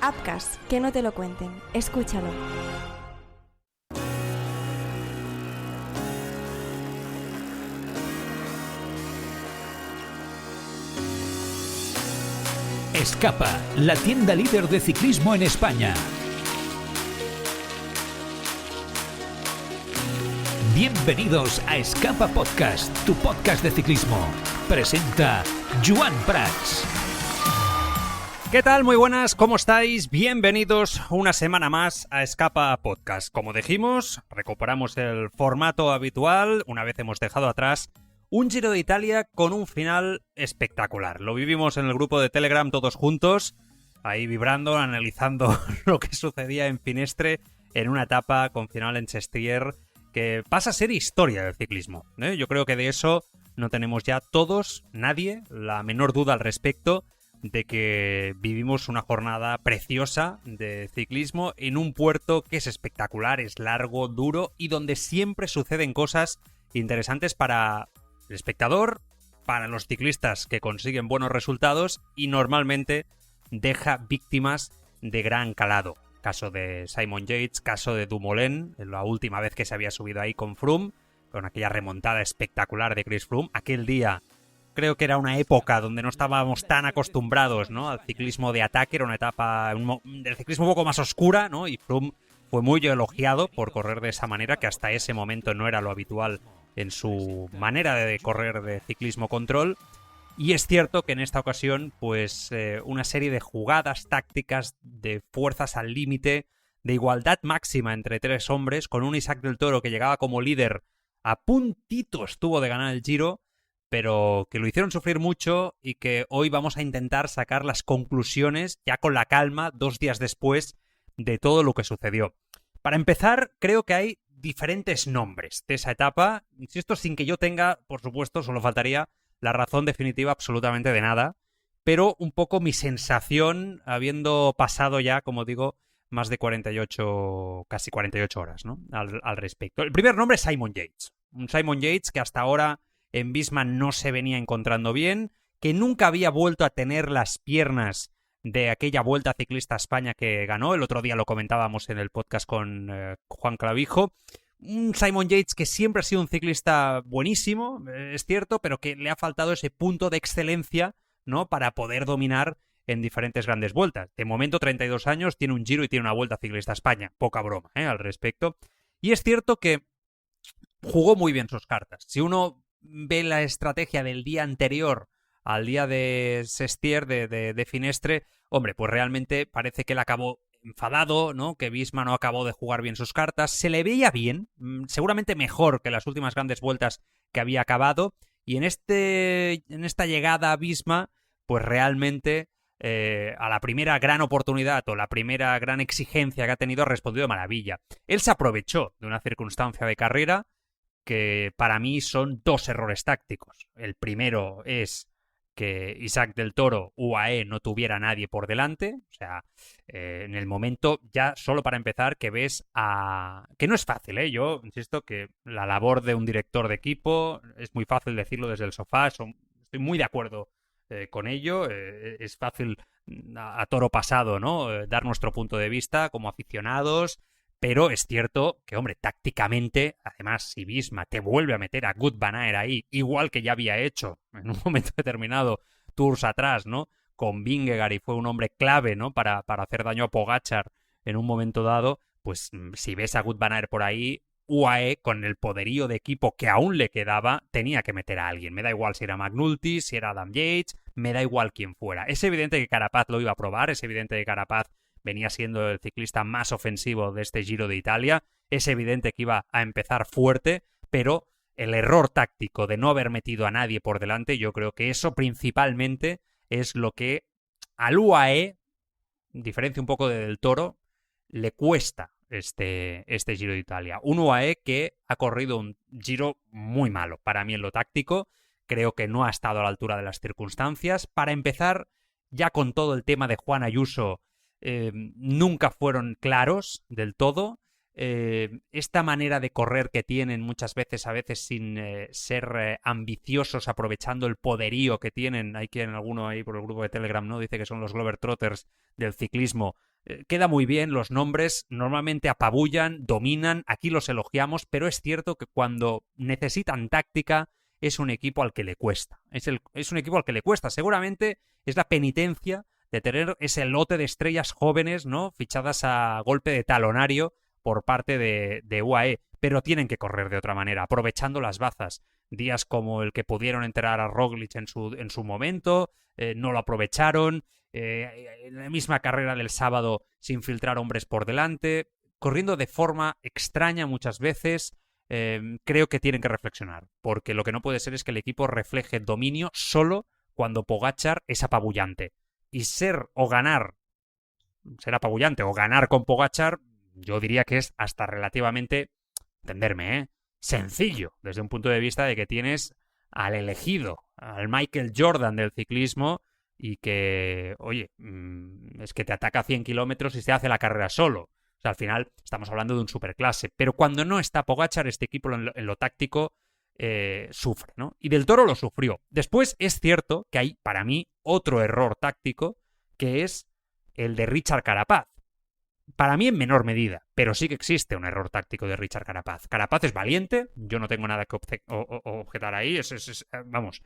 Apcas, que no te lo cuenten. Escúchalo. Escapa, la tienda líder de ciclismo en España. Bienvenidos a Escapa Podcast, tu podcast de ciclismo. Presenta Joan Prats. ¿Qué tal? Muy buenas, ¿cómo estáis? Bienvenidos una semana más a Escapa Podcast. Como dijimos, recuperamos el formato habitual, una vez hemos dejado atrás un Giro de Italia con un final espectacular. Lo vivimos en el grupo de Telegram todos juntos, ahí vibrando, analizando lo que sucedía en Finestre en una etapa con final en Sestier que pasa a ser historia del ciclismo, ¿eh? Yo creo que de eso no tenemos ya todos, nadie, la menor duda al respecto de que vivimos una jornada preciosa de ciclismo en un puerto que es espectacular, es largo, duro y donde siempre suceden cosas interesantes para el espectador, para los ciclistas que consiguen buenos resultados y normalmente deja víctimas de gran calado. Caso de Simon Yates, caso de Dumoulin, la última vez que se había subido ahí con Froome, con aquella remontada espectacular de Chris Froome. Aquel día creo que era una época donde no estábamos tan acostumbrados, ¿no?, al ciclismo de ataque, era una etapa del ciclismo un poco más oscura, ¿no? Y Froome fue muy elogiado por correr de esa manera, que hasta ese momento no era lo habitual en su manera de correr de ciclismo control. Y es cierto que en esta ocasión, pues una serie de jugadas tácticas, de fuerzas al límite, de igualdad máxima entre tres hombres, con un Isaac del Toro que llegaba como líder, a puntito estuvo de ganar el Giro, pero que lo hicieron sufrir mucho y que hoy vamos a intentar sacar las conclusiones, ya con la calma, 2 días después de todo lo que sucedió. Para empezar, creo que hay diferentes nombres de esa etapa, insisto, sin que yo tenga, por supuesto, solo faltaría la razón definitiva absolutamente de nada, pero un poco mi sensación, habiendo pasado ya, como digo, más de 48, casi 48 horas, ¿no?, al respecto. El primer nombre es Simon Yates. Un Simon Yates que hasta ahora en Visma no se venía encontrando bien, que nunca había vuelto a tener las piernas de aquella Vuelta Ciclista a España que ganó. El otro día lo comentábamos en el podcast con Juan Clavijo. Un Simon Yates que siempre ha sido un ciclista buenísimo, es cierto, pero que le ha faltado ese punto de excelencia, ¿no?, para poder dominar en diferentes grandes vueltas. De momento, 32 años, tiene un Giro y tiene una Vuelta Ciclista a España. Poca broma, al respecto. Y es cierto que jugó muy bien sus cartas. Si uno ve la estrategia del día anterior al día de Sestier, de Finestre, hombre, pues realmente parece que él acabó enfadado, ¿no?, que Visma no acabó de jugar bien sus cartas. Se le veía bien, seguramente mejor que las últimas grandes vueltas que había acabado, y en esta llegada a Visma, pues realmente a la primera gran oportunidad o la primera gran exigencia que ha tenido ha respondido de maravilla. Él se aprovechó de una circunstancia de carrera que para mí son 2 errores tácticos. El primero es que Isaac del Toro, UAE, no tuviera a nadie por delante. O sea, en el momento, ya solo para empezar, que ves a... que no es fácil, ¿eh? Yo insisto que la labor de un director de equipo es muy fácil decirlo desde el sofá. Estoy muy de acuerdo con ello. Es fácil a toro pasado, ¿no?, dar nuestro punto de vista como aficionados. Pero es cierto que, hombre, tácticamente, además, si Visma te vuelve a meter a Wout van Aert ahí, igual que ya había hecho en un momento determinado tours atrás, ¿no?, con Vingegaard, y fue un hombre clave, ¿no?, para hacer daño a Pogačar en un momento dado, pues si ves a Wout van Aert por ahí, UAE, con el poderío de equipo que aún le quedaba, tenía que meter a alguien. Me da igual si era McNulty, si era Adam Yates, me da igual quién fuera. Es evidente que Carapaz lo iba a probar, es evidente que Carapaz venía siendo el ciclista más ofensivo de este Giro de Italia. Es evidente que iba a empezar fuerte, pero el error táctico de no haber metido a nadie por delante, yo creo que eso principalmente es lo que al UAE, diferencia un poco de Del Toro, le cuesta este Giro de Italia. Un UAE que ha corrido un Giro muy malo para mí en lo táctico. Creo que no ha estado a la altura de las circunstancias. Para empezar, ya con todo el tema de Juan Ayuso, nunca fueron claros del todo. Esta manera de correr que tienen muchas veces, a veces sin ser ambiciosos, aprovechando el poderío que tienen. Hay quien, alguno ahí por el grupo de Telegram, ¿no?, dice que son los Globetrotters del ciclismo. queda muy bien, los nombres normalmente apabullan, dominan, aquí los elogiamos, pero es cierto que cuando necesitan táctica es un equipo al que le cuesta. Es un equipo al que le cuesta. Seguramente es la penitencia de tener ese lote de estrellas jóvenes, ¿no? Fichadas a golpe de talonario por parte de UAE, pero tienen que correr de otra manera, aprovechando las bazas. Días como el que pudieron enterar a Roglic en su momento, no lo aprovecharon. En la misma carrera del sábado sin filtrar hombres por delante, corriendo de forma extraña muchas veces. Creo que tienen que reflexionar, porque lo que no puede ser es que el equipo refleje dominio solo cuando Pogačar es apabullante. Y ser apabullante o ganar con Pogačar, yo diría que es hasta relativamente, entenderme, sencillo, desde un punto de vista de que tienes al elegido, al Michael Jordan del ciclismo, y que, oye, es que te ataca a 100 kilómetros y se hace la carrera solo. O sea, al final estamos hablando de un superclase. Pero cuando no está Pogačar, este equipo en lo táctico sufre, ¿no? Y Del Toro lo sufrió. Después es cierto que hay, para mí, otro error táctico, que es el de Richard Carapaz. Para mí en menor medida, pero sí que existe un error táctico de Richard Carapaz. Carapaz es valiente, yo no tengo nada que objetar ahí, vamos,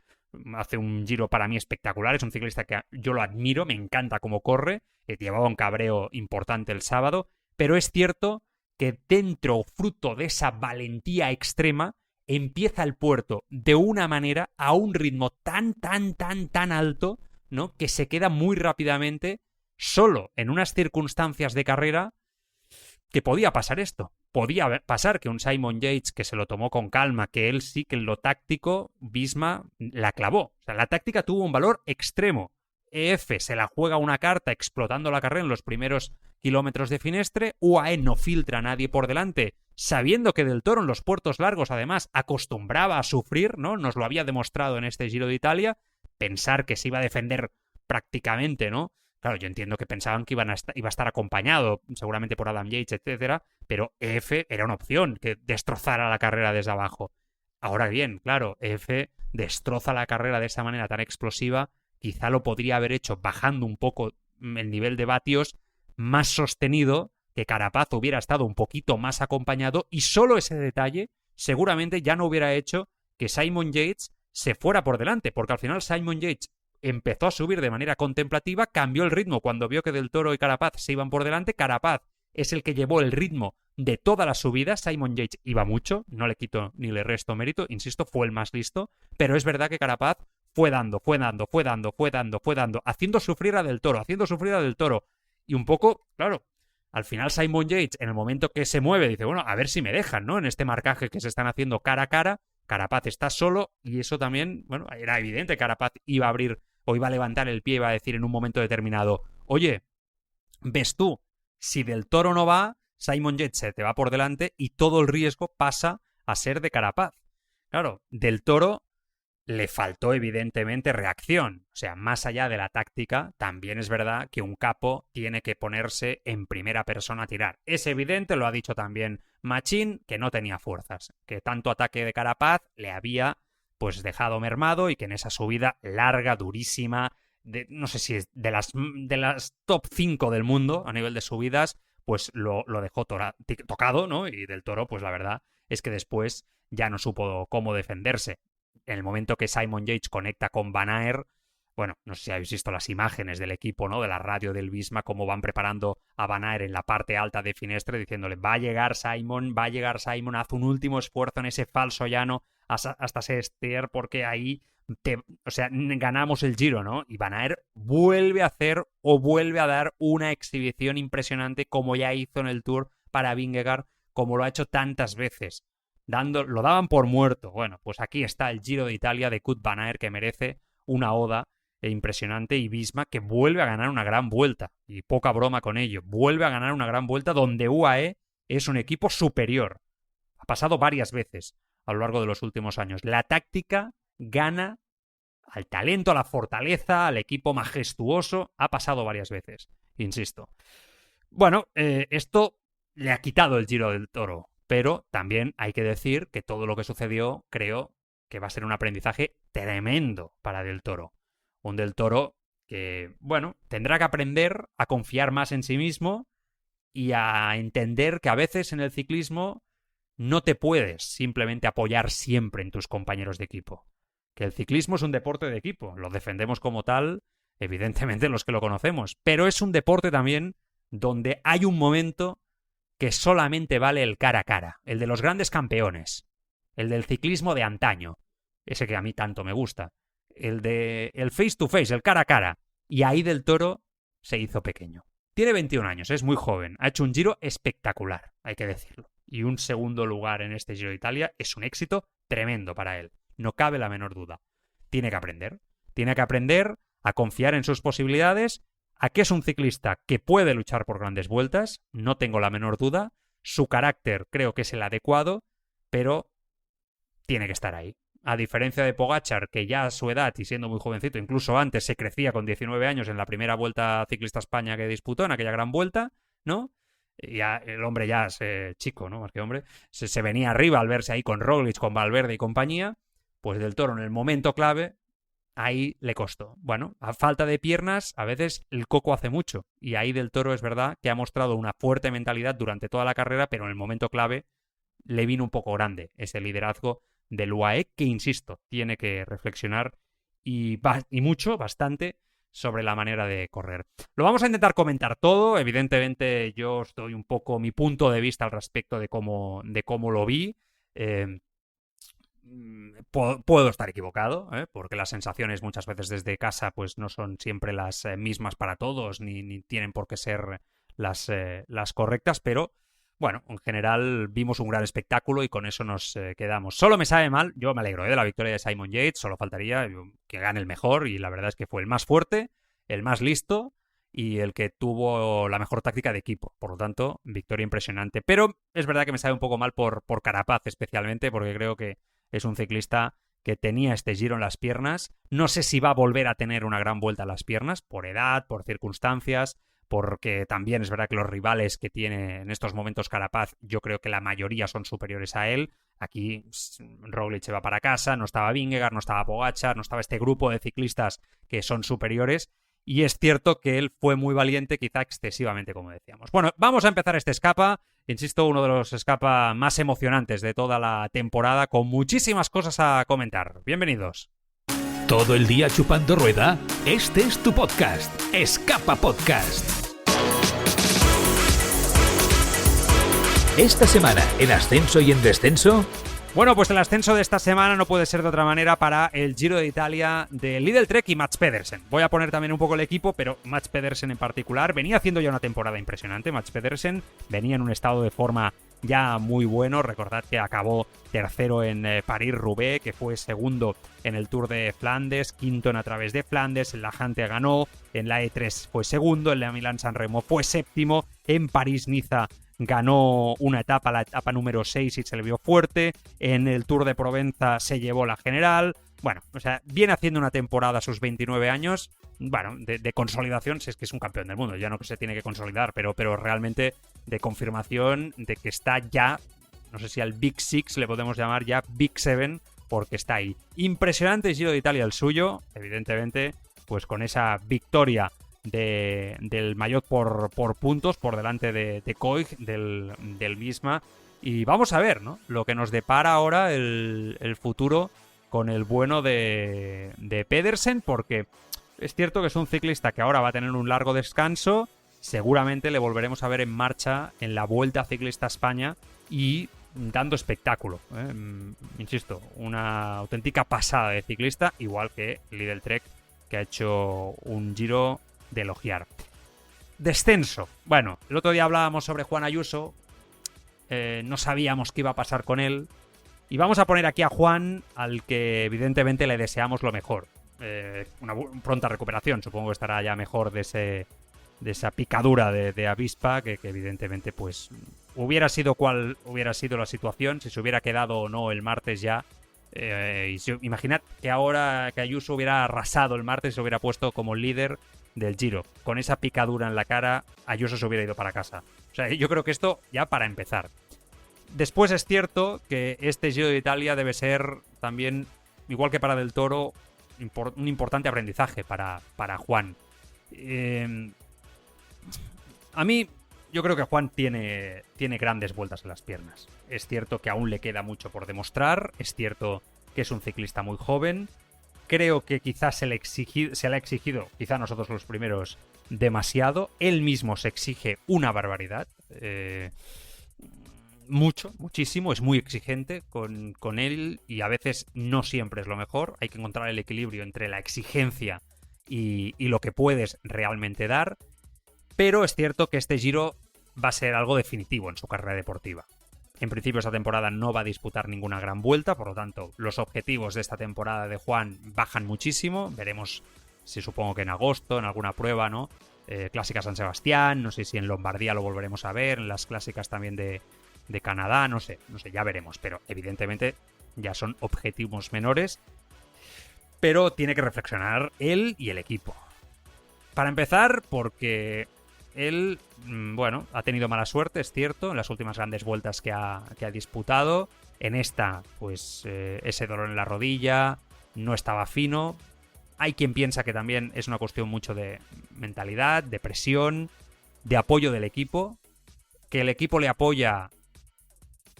hace un Giro para mí espectacular, es un ciclista que yo lo admiro, me encanta cómo corre, llevaba un cabreo importante el sábado, pero es cierto que dentro, fruto de esa valentía extrema, empieza el puerto de una manera, a un ritmo tan alto, ¿no? Que se queda muy rápidamente solo en unas circunstancias de carrera que podía pasar esto. Podía pasar que un Simon Yates que se lo tomó con calma, que él sí que en lo táctico, Visma la clavó. O sea, la táctica tuvo un valor extremo. EF se la juega una carta explotando la carrera en los primeros kilómetros de Finestre. UAE no filtra a nadie por delante, sabiendo que Del Toro en los puertos largos además acostumbraba a sufrir, ¿no? Nos lo había demostrado en este Giro de Italia. Pensar que se iba a defender prácticamente, ¿no? Claro, yo entiendo que pensaban que iba a estar acompañado seguramente por Adam Yates, etcétera, pero EF era una opción que destrozara la carrera desde abajo. Ahora bien, claro, EF destroza la carrera de esa manera tan explosiva, quizá lo podría haber hecho bajando un poco el nivel de vatios, más sostenido, que Carapaz hubiera estado un poquito más acompañado, y solo ese detalle seguramente ya no hubiera hecho que Simon Yates se fuera por delante, porque al final Simon Yates empezó a subir de manera contemplativa, cambió el ritmo cuando vio que Del Toro y Carapaz se iban por delante. Carapaz es el que llevó el ritmo de toda la subida. Simon Yates iba mucho, no le quito ni le resto mérito, insisto, fue el más listo, pero es verdad que Carapaz fue dando, haciendo sufrir a Del Toro, y un poco, claro, al final Simon Yates, en el momento que se mueve, dice, bueno, a ver si me dejan, ¿no? En este marcaje que se están haciendo cara a cara, Carapaz está solo, y eso también, bueno, era evidente, Carapaz iba a abrir o iba a levantar el pie y iba a decir en un momento determinado, oye, ves tú, si Del Toro no va, Simon Yates se te va por delante y todo el riesgo pasa a ser de Carapaz. Claro, Del Toro le faltó evidentemente reacción. O sea, más allá de la táctica, también es verdad que un capo tiene que ponerse en primera persona a tirar. Es evidente, lo ha dicho también Machín, que no tenía fuerzas, que tanto ataque de Carapaz le había pues dejado mermado y que en esa subida larga, durísima, no sé si es de las top 5 del mundo a nivel de subidas, pues lo dejó tocado, ¿no? Y Del Toro, pues la verdad es que después ya no supo cómo defenderse. En el momento que Simon Yates conecta con Van Aert, bueno, no sé si habéis visto las imágenes del equipo, ¿no? De la radio del Visma, cómo van preparando a Van Aert en la parte alta de Finestre, diciéndole, va a llegar Simon, haz un último esfuerzo en ese falso llano hasta Sestier, porque ahí ganamos el Giro, ¿no? Y Van Aert vuelve a dar una exhibición impresionante, como ya hizo en el Tour para Vingegaard, como lo ha hecho tantas veces. Lo daban por muerto. Bueno, pues aquí está el Giro de Italia de Kut Van Aert, que merece una oda impresionante, y Visma que vuelve a ganar una gran vuelta, y poca broma con ello, vuelve a ganar una gran vuelta donde UAE es un equipo superior. Ha pasado varias veces a lo largo de los últimos años. La táctica gana al talento, a la fortaleza, al equipo majestuoso. Ha pasado varias veces, insisto. Bueno, esto le ha quitado el Giro del Toro, pero también hay que decir que todo lo que sucedió, creo que va a ser un aprendizaje tremendo para Del Toro. Un Del Toro que, bueno, tendrá que aprender a confiar más en sí mismo y a entender que a veces en el ciclismo no te puedes simplemente apoyar siempre en tus compañeros de equipo. Que el ciclismo es un deporte de equipo, lo defendemos como tal, evidentemente los que lo conocemos, pero es un deporte también donde hay un momento que solamente vale el cara a cara, el de los grandes campeones, el del ciclismo de antaño, ese que a mí tanto me gusta, el face to face, el cara a cara, y ahí Del Toro se hizo pequeño. Tiene 21 años, es muy joven, ha hecho un Giro espectacular, hay que decirlo. Y un segundo lugar en este Giro de Italia es un éxito tremendo para él. No cabe la menor duda. Tiene que aprender a confiar en sus posibilidades, a que es un ciclista que puede luchar por grandes vueltas, no tengo la menor duda. Su carácter creo que es el adecuado, pero tiene que estar ahí. A diferencia de Pogačar, que ya a su edad y siendo muy jovencito, incluso antes se crecía con 19 años en la primera Vuelta Ciclista España que disputó, en aquella gran vuelta, ¿no? Ya el hombre ya es chico, ¿no? Más que hombre. Se venía arriba al verse ahí con Roglic, con Valverde y compañía. Pues Del Toro en el momento clave, ahí le costó. Bueno, a falta de piernas, a veces el coco hace mucho. Y ahí Del Toro es verdad que ha mostrado una fuerte mentalidad durante toda la carrera, pero en el momento clave le vino un poco grande ese liderazgo del UAE, que insisto, tiene que reflexionar y mucho, bastante, sobre la manera de correr. Lo vamos a intentar comentar todo. Evidentemente yo os doy un poco mi punto de vista al respecto de cómo lo vi. Puedo estar equivocado, porque las sensaciones muchas veces desde casa pues no son siempre las mismas para todos, ni tienen por qué ser las correctas, pero bueno, en general vimos un gran espectáculo y con eso nos quedamos. Solo me sabe mal, yo me alegro de la victoria de Simon Yates, solo faltaría que gane el mejor, y la verdad es que fue el más fuerte, el más listo y el que tuvo la mejor táctica de equipo. Por lo tanto, victoria impresionante. Pero es verdad que me sabe un poco mal por Carapaz especialmente, porque creo que es un ciclista que tenía este Giro en las piernas. No sé si va a volver a tener una gran vuelta en las piernas, por edad, por circunstancias, porque también es verdad que los rivales que tiene en estos momentos Carapaz, yo creo que la mayoría son superiores a él. Aquí Roglic se va para casa, no estaba Vingegaard, no estaba Pogačar, no estaba este grupo de ciclistas que son superiores, y es cierto que él fue muy valiente, quizá excesivamente, como decíamos. Bueno, vamos a empezar este escapa, insisto, uno de los escapa más emocionantes de toda la temporada, con muchísimas cosas a comentar. Bienvenidos. ¿Todo el día chupando rueda? Este es tu podcast, Escapa Podcast. Esta semana, en ascenso y en descenso... Bueno, pues el ascenso de esta semana no puede ser de otra manera para el Giro de Italia de Lidl Trek y Mats Pedersen. Voy a poner también un poco el equipo, pero Mats Pedersen en particular venía haciendo ya una temporada impresionante. Mats Pedersen venía en un estado de forma ya muy bueno. Recordad que acabó tercero en París-Roubaix, que fue segundo en el Tour de Flandes, quinto en A Través de Flandes, en la Jantia ganó, en la E3 fue segundo, en la Milán-San Remo fue séptimo, en París-Niza ganó una etapa, la etapa número 6, y se le vio fuerte. En el Tour de Provenza se llevó la general. Bueno, o sea, viene haciendo una temporada a sus 29 años, bueno, de consolidación, si es que es un campeón del mundo, ya no que se tiene que consolidar, pero realmente de confirmación de que está ya, no sé si al Big Six le podemos llamar ya Big Seven, porque está ahí. Impresionante Giro de Italia el suyo, evidentemente, pues con esa victoria del Maillot por puntos por delante de Koig, del Visma. Y vamos a ver, ¿no?, lo que nos depara ahora el futuro con el bueno de Pedersen, porque es cierto que es un ciclista que ahora va a tener un largo descanso. Seguramente le volveremos a ver en marcha en la Vuelta Ciclista España y dando espectáculo, insisto, una auténtica pasada de ciclista, igual que Lidl Trek, que ha hecho un Giro de elogiar. Descenso. Bueno, el otro día hablábamos sobre Juan Ayuso, no sabíamos qué iba a pasar con él, y vamos a poner aquí a Juan, al que evidentemente le deseamos lo mejor. Una pronta recuperación, supongo que estará ya mejor de esa picadura de avispa, que evidentemente pues hubiera sido cual hubiera sido la situación, si se hubiera quedado o no el martes ya. Imaginad que ahora que Ayuso hubiera arrasado el martes y se hubiera puesto como líder del Giro. Con esa picadura en la cara, Ayuso se hubiera ido para casa. O sea, yo creo que esto ya para empezar. Después es cierto que este Giro de Italia debe ser también, igual que para Del Toro, un importante aprendizaje para Juan. A mí, yo creo que Juan tiene grandes vueltas en las piernas. Es cierto que aún le queda mucho por demostrar, es cierto que es un ciclista muy joven. Creo que quizás se le ha exigido, quizá nosotros los primeros, demasiado. Él mismo se exige una barbaridad. Muchísimo, es muy exigente con él y a veces no siempre es lo mejor. Hay que encontrar el equilibrio entre la exigencia y lo que puedes realmente dar. Pero es cierto que este Giro va a ser algo definitivo en su carrera deportiva. En principio esta temporada no va a disputar ninguna gran vuelta, por lo tanto los objetivos de esta temporada de Juan bajan muchísimo. Veremos si supongo que en agosto, en alguna prueba, ¿no? Clásica San Sebastián, no sé si en Lombardía lo volveremos a ver, en las clásicas también de Canadá, no sé, ya veremos, pero evidentemente ya son objetivos menores. Pero tiene que reflexionar él y el equipo. Para empezar, porque él, bueno, ha tenido mala suerte, es cierto, en las últimas grandes vueltas que ha disputado. En esta, pues, ese dolor en la rodilla, no estaba fino. Hay quien piensa que también es una cuestión mucho de mentalidad, de presión, de apoyo del equipo. Que el equipo le apoya,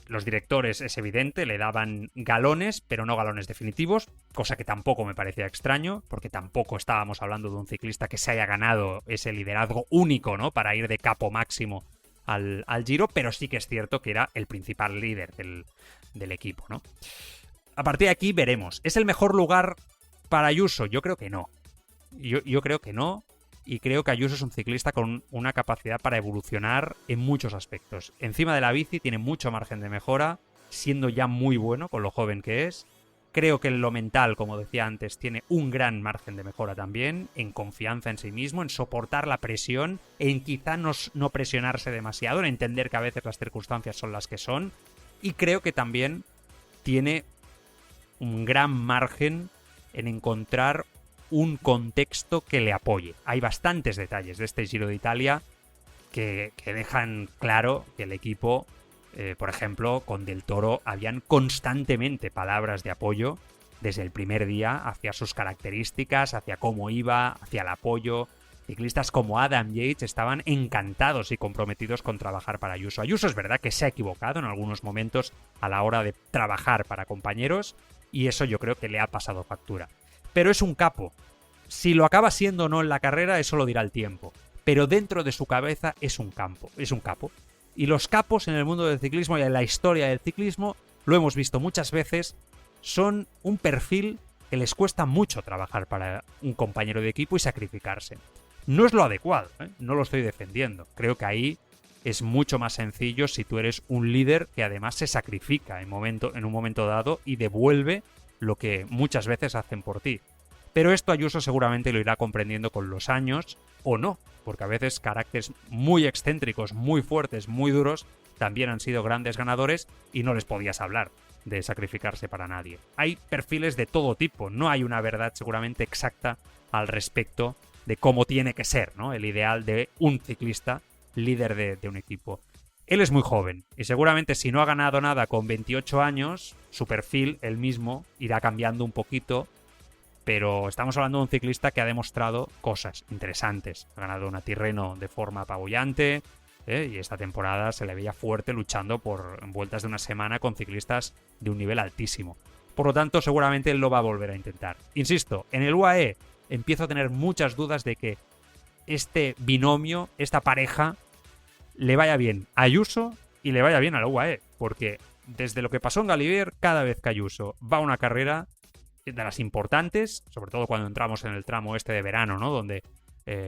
los directores es evidente, le daban galones, pero no galones definitivos, cosa que tampoco me parecía extraño, porque tampoco estábamos hablando de un ciclista que se haya ganado ese liderazgo único, ¿no? Para ir de capo máximo al Giro, pero sí que es cierto que era el principal líder del equipo, ¿no? A partir de aquí veremos. ¿Es el mejor lugar para Ayuso? Yo creo que no. Yo creo que no. Y creo que Ayuso es un ciclista con una capacidad para evolucionar en muchos aspectos. Encima de la bici tiene mucho margen de mejora, siendo ya muy bueno con lo joven que es. Creo que en lo mental, como decía antes, tiene un gran margen de mejora también, en confianza en sí mismo, en soportar la presión, en quizá no presionarse demasiado, en entender que a veces las circunstancias son las que son. Y creo que también tiene un gran margen en encontrar un contexto que le apoye. Hay bastantes detalles de este Giro de Italia que dejan claro que el equipo, por ejemplo, con Del Toro, habían constantemente palabras de apoyo desde el primer día hacia sus características, hacia cómo iba, hacia el apoyo. Ciclistas como Adam Yates estaban encantados y comprometidos con trabajar para Ayuso. Ayuso es verdad que se ha equivocado en algunos momentos a la hora de trabajar para compañeros y eso yo creo que le ha pasado factura. Pero es un capo. Si lo acaba siendo o no en la carrera, eso lo dirá el tiempo. Pero dentro de su cabeza es un capo. Y los capos en el mundo del ciclismo y en la historia del ciclismo, lo hemos visto muchas veces, son un perfil que les cuesta mucho trabajar para un compañero de equipo y sacrificarse. No es lo adecuado, no lo estoy defendiendo. Creo que ahí es mucho más sencillo si tú eres un líder que además se sacrifica en un momento dado y devuelve lo que muchas veces hacen por ti. Pero esto Ayuso seguramente lo irá comprendiendo con los años, o no, porque a veces caracteres muy excéntricos, muy fuertes, muy duros, también han sido grandes ganadores y no les podías hablar de sacrificarse para nadie. Hay perfiles de todo tipo, no hay una verdad seguramente exacta al respecto de cómo tiene que ser, ¿no? El ideal de un ciclista líder de un equipo. Él es muy joven y seguramente si no ha ganado nada con 28 años, su perfil, él mismo, irá cambiando un poquito, pero estamos hablando de un ciclista que ha demostrado cosas interesantes. Ha ganado una Tirreno de forma apabullante y esta temporada se le veía fuerte luchando por vueltas de una semana con ciclistas de un nivel altísimo. Por lo tanto, seguramente él lo va a volver a intentar. Insisto, en el UAE empiezo a tener muchas dudas de que este binomio, esta pareja, le vaya bien a Ayuso y le vaya bien a la UAE, porque desde lo que pasó en Galibier, cada vez que Ayuso va a una carrera de las importantes, sobre todo cuando entramos en el tramo este de verano, ¿no? Donde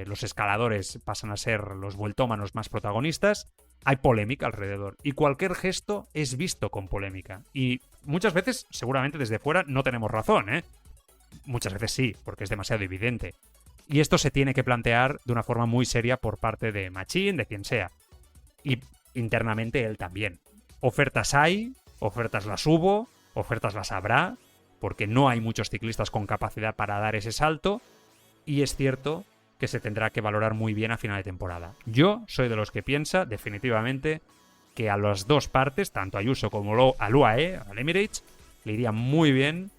los escaladores pasan a ser los vueltómanos más protagonistas, hay polémica alrededor y cualquier gesto es visto con polémica y muchas veces, seguramente desde fuera, no tenemos razón, muchas veces sí, porque es demasiado evidente. Y esto se tiene que plantear de una forma muy seria por parte de Machín, de quien sea. Y internamente él también. Ofertas hay, ofertas las hubo, ofertas las habrá, porque no hay muchos ciclistas con capacidad para dar ese salto, y es cierto que se tendrá que valorar muy bien a final de temporada. Yo soy de los que piensa, definitivamente, que a las dos partes, tanto a Ayuso como al UAE, al Emirates, le iría muy bien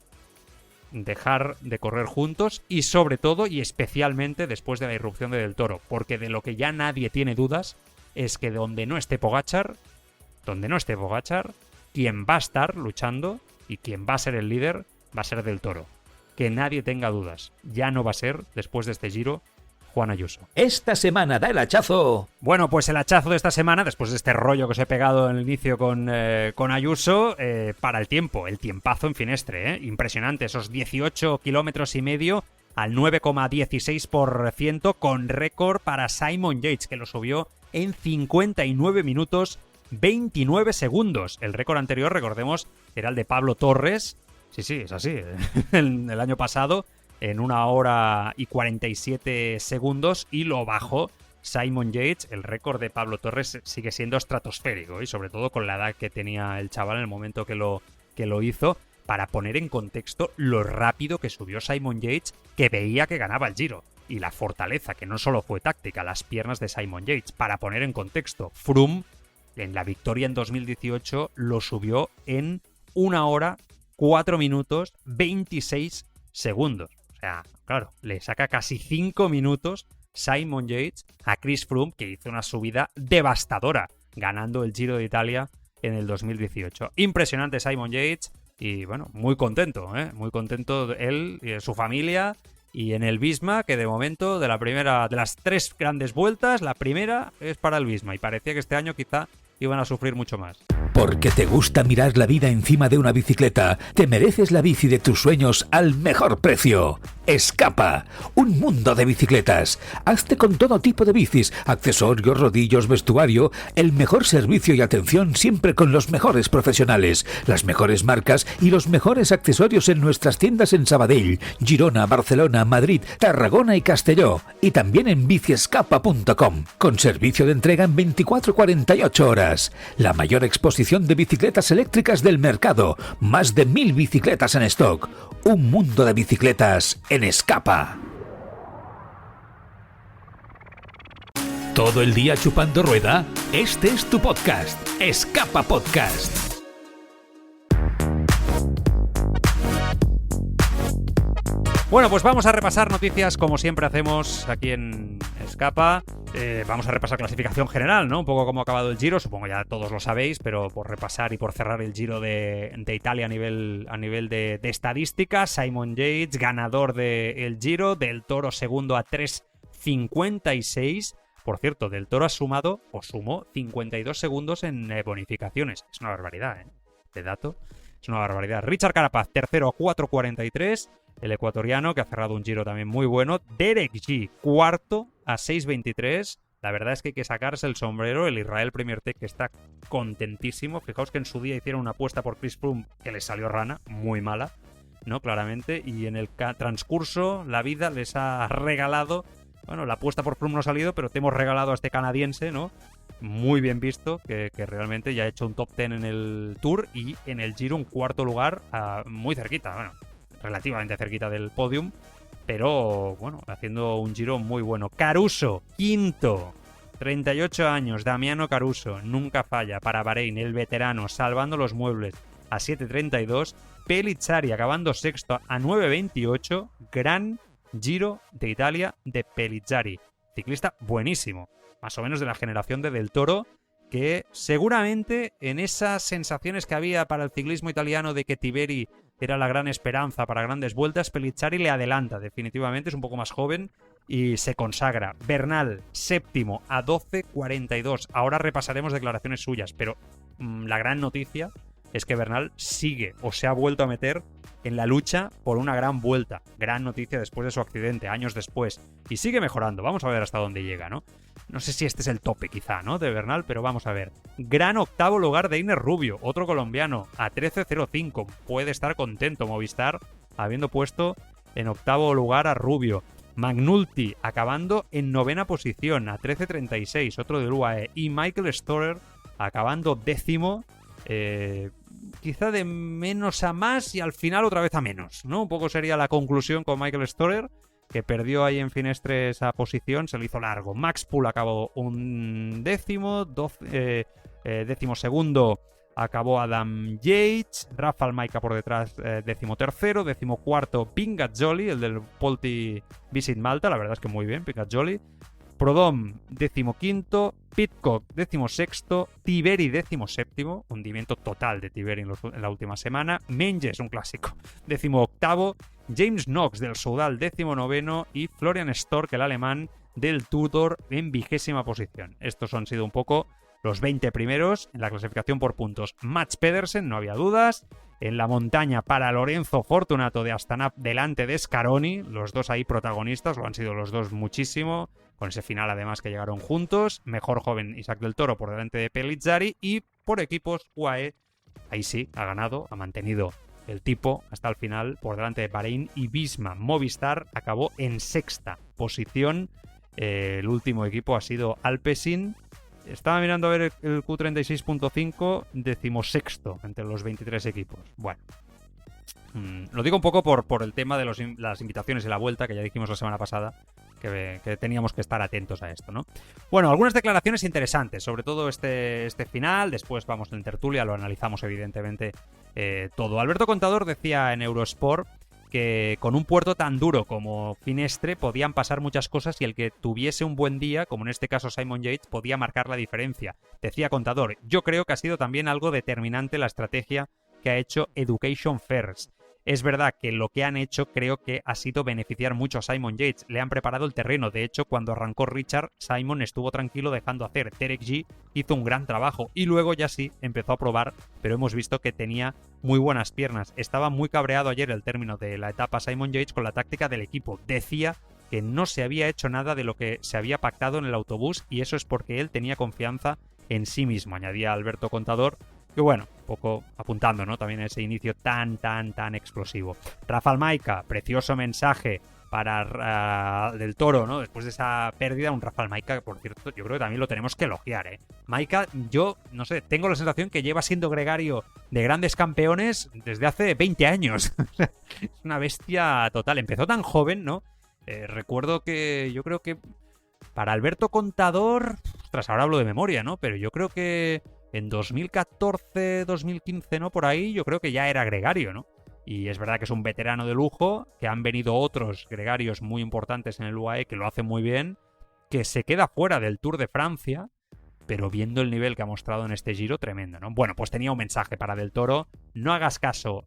dejar de correr juntos y sobre todo y especialmente después de la irrupción de Del Toro, porque de lo que ya nadie tiene dudas es que donde no esté Pogačar, quien va a estar luchando y quien va a ser el líder va a ser Del Toro. Que nadie tenga dudas, ya no va a ser, después de este Giro, Juan Ayuso. Esta semana da el hachazo. Bueno, pues el hachazo de esta semana, después de este rollo que os he pegado en el inicio con Ayuso, para el tiempo, el tiempazo en Finestre, impresionante, esos 18 kilómetros y medio al 9,16%, con récord para Simon Yates, que lo subió en 59 minutos 29 segundos. El récord anterior, recordemos, era el de Pablo Torres. Sí, es así. El año pasado, en 1 hora y 47 segundos, y lo bajó Simon Yates. El récord de Pablo Torres sigue siendo estratosférico, y sobre todo con la edad que tenía el chaval en el momento que lo hizo, para poner en contexto lo rápido que subió Simon Yates, que veía que ganaba el Giro. Y la fortaleza, que no solo fue táctica, las piernas de Simon Yates. Para poner en contexto, Froome, en la victoria en 2018, lo subió en 1 hora 4 minutos 26 segundos. O sea, claro, le saca casi 5 minutos Simon Yates a Chris Froome, que hizo una subida devastadora, ganando el Giro de Italia en el 2018. Impresionante Simon Yates y, bueno, muy contento él y su familia. Y en el Visma, que de momento, de las 3 grandes vueltas, la primera es para el Visma. Y parecía que este año quizá iban a sufrir mucho más. Porque te gusta mirar la vida encima de una bicicleta, te mereces la bici de tus sueños al mejor precio. Escapa, un mundo de bicicletas. Hazte con todo tipo de bicis, accesorios, rodillos, vestuario, el mejor servicio y atención siempre con los mejores profesionales, las mejores marcas y los mejores accesorios en nuestras tiendas en Sabadell, Girona, Barcelona, Madrid, Tarragona y Castelló, y también en biciescapa.com, con servicio de entrega en 24-48 horas. La mayor exposición de bicicletas eléctricas del mercado, más de 1000 bicicletas en stock, un mundo de bicicletas en Escapa. ¿Todo el día chupando rueda? Este es tu podcast, Escapa Podcast. Bueno, pues vamos a repasar noticias como siempre hacemos aquí en Escapa. Vamos a repasar clasificación general, ¿no? Un poco cómo ha acabado el Giro, supongo ya todos lo sabéis, pero por repasar y por cerrar el Giro de Italia a nivel de estadísticas. Simon Yates, ganador del Giro, Del Toro segundo a 3.56. Por cierto, Del Toro sumó 52 segundos en bonificaciones. Es una barbaridad, ¿eh? De dato. Es una barbaridad. Richard Carapaz, tercero a 4.43. El ecuatoriano, que ha cerrado un Giro también muy bueno. Derek G, cuarto a 6.23. La verdad es que hay que sacarse el sombrero. El Israel Premier Tech, que está contentísimo. Fijaos que en su día hicieron una apuesta por Chris Froome que les salió rana, muy mala, ¿no? Claramente. Y en el transcurso, la vida les ha regalado... Bueno, la apuesta por Froome no ha salido, pero te hemos regalado a este canadiense, ¿no? Muy bien visto, que realmente ya ha hecho un top 10 en el Tour y en el Giro un cuarto lugar, muy cerquita, bueno, relativamente cerquita del podium, pero bueno, haciendo un Giro muy bueno. Caruso, quinto, 38 años, Damiano Caruso, nunca falla para Bahrein, el veterano, salvando los muebles a 7.32, Pellizzari acabando sexto a 9.28, gran Giro de Italia de Pellizzari, ciclista buenísimo, más o menos de la generación de Del Toro, que seguramente en esas sensaciones que había para el ciclismo italiano de que Tiberi era la gran esperanza para grandes vueltas, Pellizzari le adelanta definitivamente, es un poco más joven y se consagra. Bernal, séptimo a 12.42. Ahora repasaremos declaraciones suyas, pero la gran noticia es que Bernal sigue o se ha vuelto a meter en la lucha por una gran vuelta. Gran noticia después de su accidente, años después. Y sigue mejorando. Vamos a ver hasta dónde llega, ¿no? No sé si este es el tope quizá, ¿no? De Bernal, pero vamos a ver. Gran octavo lugar de Iner Rubio, otro colombiano, a 13.05. Puede estar contento Movistar habiendo puesto en octavo lugar a Rubio. Magnulti acabando en novena posición a 13.36, otro del UAE. Y Michael Storer acabando décimo, quizá de menos a más y al final otra vez a menos, ¿no? Un poco sería la conclusión con Michael Storer, que perdió ahí en Finestre esa posición, se lo hizo largo. Max Poole acabó un décimo, décimo segundo acabó Adam Yates, Rafał Majka por detrás, 13º, 14º Pingazzoli, el del Polti Visit Malta, la verdad es que muy bien, Pingazzoli. Prodom, 15º, Pidcock, 16º, Tiberi, 17º, hundimiento total de Tiberi en la última semana. Menges, un clásico, 18º, James Knox del Soudal, 19º, y Florian Stork, el alemán del Tudor, en 20ª posición. Estos han sido un poco los 20 primeros en la clasificación por puntos. Mats Pedersen, no había dudas. En la montaña para Lorenzo Fortunato de Astana delante de Scaroni. Los dos ahí protagonistas, lo han sido los dos muchísimo. Con ese final además que llegaron juntos. Mejor joven Isaac del Toro por delante de Pellizzari. Y por equipos UAE, ahí sí, ha ganado, ha mantenido el tipo hasta el final por delante de Bahrein y Visma. Movistar acabó en 6ª posición. El último equipo ha sido Alpecin. Estaba mirando a ver el Q36.5, 16º entre los 23 equipos. Bueno, lo digo un poco por el tema de las invitaciones y la vuelta, que ya dijimos la semana pasada, que teníamos que estar atentos a esto, ¿no? Bueno, algunas declaraciones interesantes, sobre todo este final. Después vamos en tertulia, lo analizamos evidentemente todo. Alberto Contador decía en Eurosport que con un puerto tan duro como Finestre podían pasar muchas cosas y el que tuviese un buen día, como en este caso Simon Yates, podía marcar la diferencia. Decía Contador, yo creo que ha sido también algo determinante la estrategia que ha hecho Education First. Es verdad que lo que han hecho creo que ha sido beneficiar mucho a Simon Yates. Le han preparado el terreno. De hecho, cuando arrancó Richard, Simon estuvo tranquilo dejando hacer. Derek G hizo un gran trabajo y luego ya sí empezó a probar, pero hemos visto que tenía muy buenas piernas. Estaba muy cabreado ayer el término de la etapa Simon Yates con la táctica del equipo. Decía que no se había hecho nada de lo que se había pactado en el autobús y eso es porque él tenía confianza en sí mismo, añadía Alberto Contador. Que bueno, un poco apuntando, ¿no? También a ese inicio tan explosivo. Rafał Majka, precioso mensaje para del Toro, ¿no? Después de esa pérdida, un Rafał Majka, por cierto, yo creo que también lo tenemos que elogiar, ¿eh? Majka, yo, no sé, tengo la sensación que lleva siendo gregario de grandes campeones desde hace 20 años. Es una bestia total. Empezó tan joven, ¿no? Recuerdo que yo creo que para Alberto Contador, ostras, ahora hablo de memoria, ¿no? Pero yo creo que en 2014, 2015, ¿no? Por ahí, yo creo que ya era gregario, ¿no? Y es verdad que es un veterano de lujo, que han venido otros gregarios muy importantes en el UAE que lo hacen muy bien, que se queda fuera del Tour de Francia, pero viendo el nivel que ha mostrado en este Giro, tremendo, ¿no? Bueno, pues tenía un mensaje para Del Toro. No hagas caso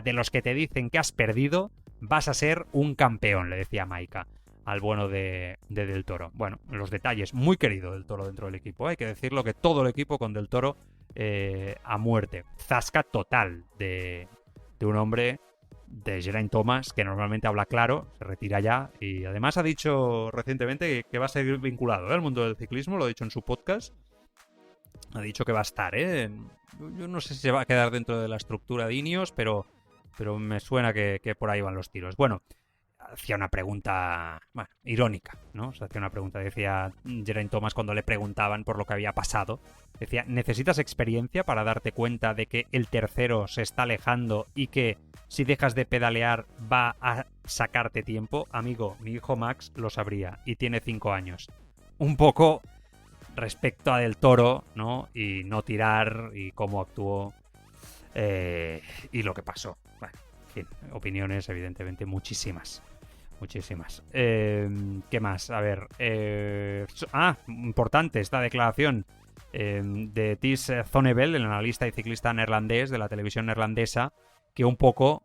de los que te dicen que has perdido, vas a ser un campeón, le decía Majka al bueno de Del Toro. Bueno, los detalles, muy querido Del Toro dentro del equipo. Hay que decirlo que todo el equipo con Del Toro a muerte. Zasca total de un hombre, de Geraint Thomas, que normalmente habla claro, se retira ya y además ha dicho recientemente que va a seguir vinculado al mundo del ciclismo, lo ha dicho en su podcast. Ha dicho que va a estar, ¿eh? Yo no sé si se va a quedar dentro de la estructura de Ineos, pero me suena que por ahí van los tiros. Bueno, hacía una pregunta, bueno, irónica, ¿no? O sea, hacía una pregunta, decía Geraint Thomas cuando le preguntaban por lo que había pasado. Decía, ¿necesitas experiencia para darte cuenta de que el tercero se está alejando y que si dejas de pedalear va a sacarte tiempo? Amigo, mi hijo Max lo sabría y tiene 5 años. Un poco respecto a Del Toro, ¿no? Y no tirar y cómo actuó y lo que pasó. Bueno, en fin, opiniones evidentemente muchísimas. ¿Qué más? A ver. Importante esta declaración de Thijs Zonneveld, el analista y ciclista neerlandés de la televisión neerlandesa, que un poco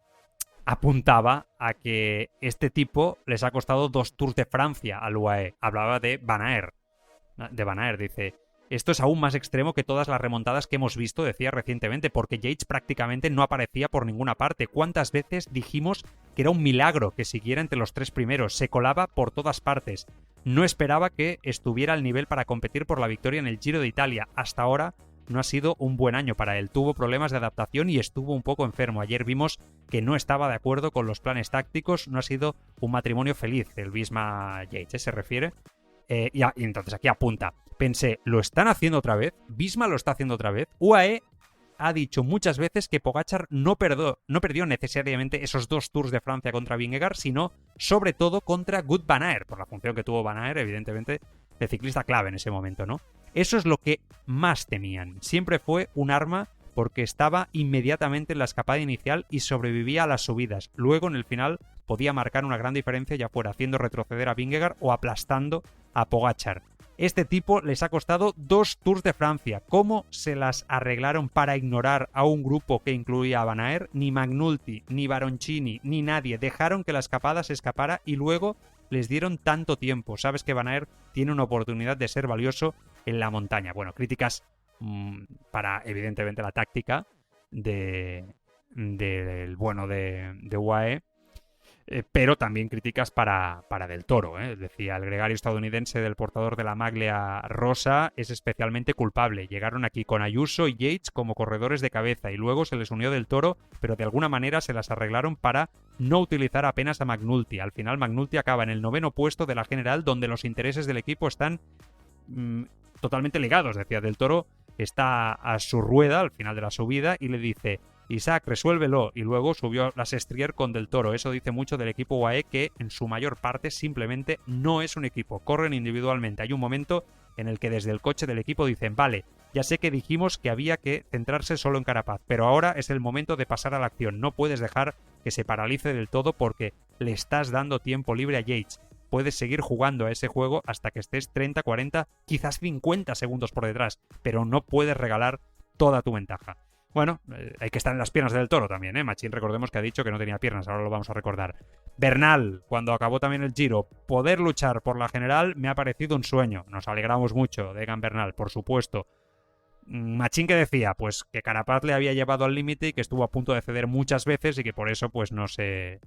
apuntaba a que este tipo les ha costado 2 Tours de Francia al UAE. Hablaba de Van Aert. Dice, esto es aún más extremo que todas las remontadas que hemos visto, decía recientemente, porque Yates prácticamente no aparecía por ninguna parte. ¿Cuántas veces dijimos que era un milagro que siguiera entre los 3 primeros? Se colaba por todas partes. No esperaba que estuviera al nivel para competir por la victoria en el Giro de Italia. Hasta ahora no ha sido un buen año para él. Tuvo problemas de adaptación y estuvo un poco enfermo. Ayer vimos que no estaba de acuerdo con los planes tácticos. No ha sido un matrimonio feliz. El Visma Yates se refiere. Y entonces aquí apunta. Pensé, ¿lo están haciendo otra vez? ¿Visma lo está haciendo otra vez? UAE ha dicho muchas veces que Pogačar no perdió necesariamente esos 2 Tours de Francia contra Vingegaard, sino sobre todo contra Wout van Aert, por la función que tuvo Van Aert, evidentemente, de ciclista clave en ese momento, ¿no? Eso es lo que más temían. Siempre fue un arma porque estaba inmediatamente en la escapada inicial y sobrevivía a las subidas. Luego, en el final, podía marcar una gran diferencia, ya fuera haciendo retroceder a Vingegaard o aplastando a Pogačar. Este tipo les ha costado 2 Tours de Francia. ¿Cómo se las arreglaron para ignorar a un grupo que incluía a Van Aert? Ni McNulty, ni Baroncini, ni nadie. Dejaron que la escapada se escapara y luego les dieron tanto tiempo. Sabes que Van Aert tiene una oportunidad de ser valioso en la montaña. Bueno, críticas para, evidentemente, la táctica del bueno de UAE, pero también críticas para Del Toro. Decía, el gregario estadounidense del portador de la maglia rosa es especialmente culpable. Llegaron aquí con Ayuso y Yates como corredores de cabeza y luego se les unió Del Toro, pero de alguna manera se las arreglaron para no utilizar apenas a McNulty. Al final McNulty acaba en el 9º puesto de la general, donde los intereses del equipo están totalmente ligados. Decía, Del Toro está a su rueda al final de la subida y le dice: Isaac, resuélvelo. Y luego subió la Sestriere con Del Toro. Eso dice mucho del equipo UAE, que en su mayor parte simplemente no es un equipo. Corren individualmente. Hay un momento en el que desde el coche del equipo dicen: vale, ya sé que dijimos que había que centrarse solo en Carapaz, pero ahora es el momento de pasar a la acción. No puedes dejar que se paralice del todo porque le estás dando tiempo libre a Yates. Puedes seguir jugando a ese juego hasta que estés 30, 40, quizás 50 segundos por detrás, pero no puedes regalar toda tu ventaja. Bueno, hay que estar en las piernas del Toro también, ¿eh? Machín, recordemos que ha dicho que no tenía piernas, ahora lo vamos a recordar. Bernal, cuando acabó también el Giro, poder luchar por la general me ha parecido un sueño. Nos alegramos mucho de Egan Bernal, por supuesto. Machín, que decía, pues que Carapaz le había llevado al límite y que estuvo a punto de ceder muchas veces y que por eso pues no se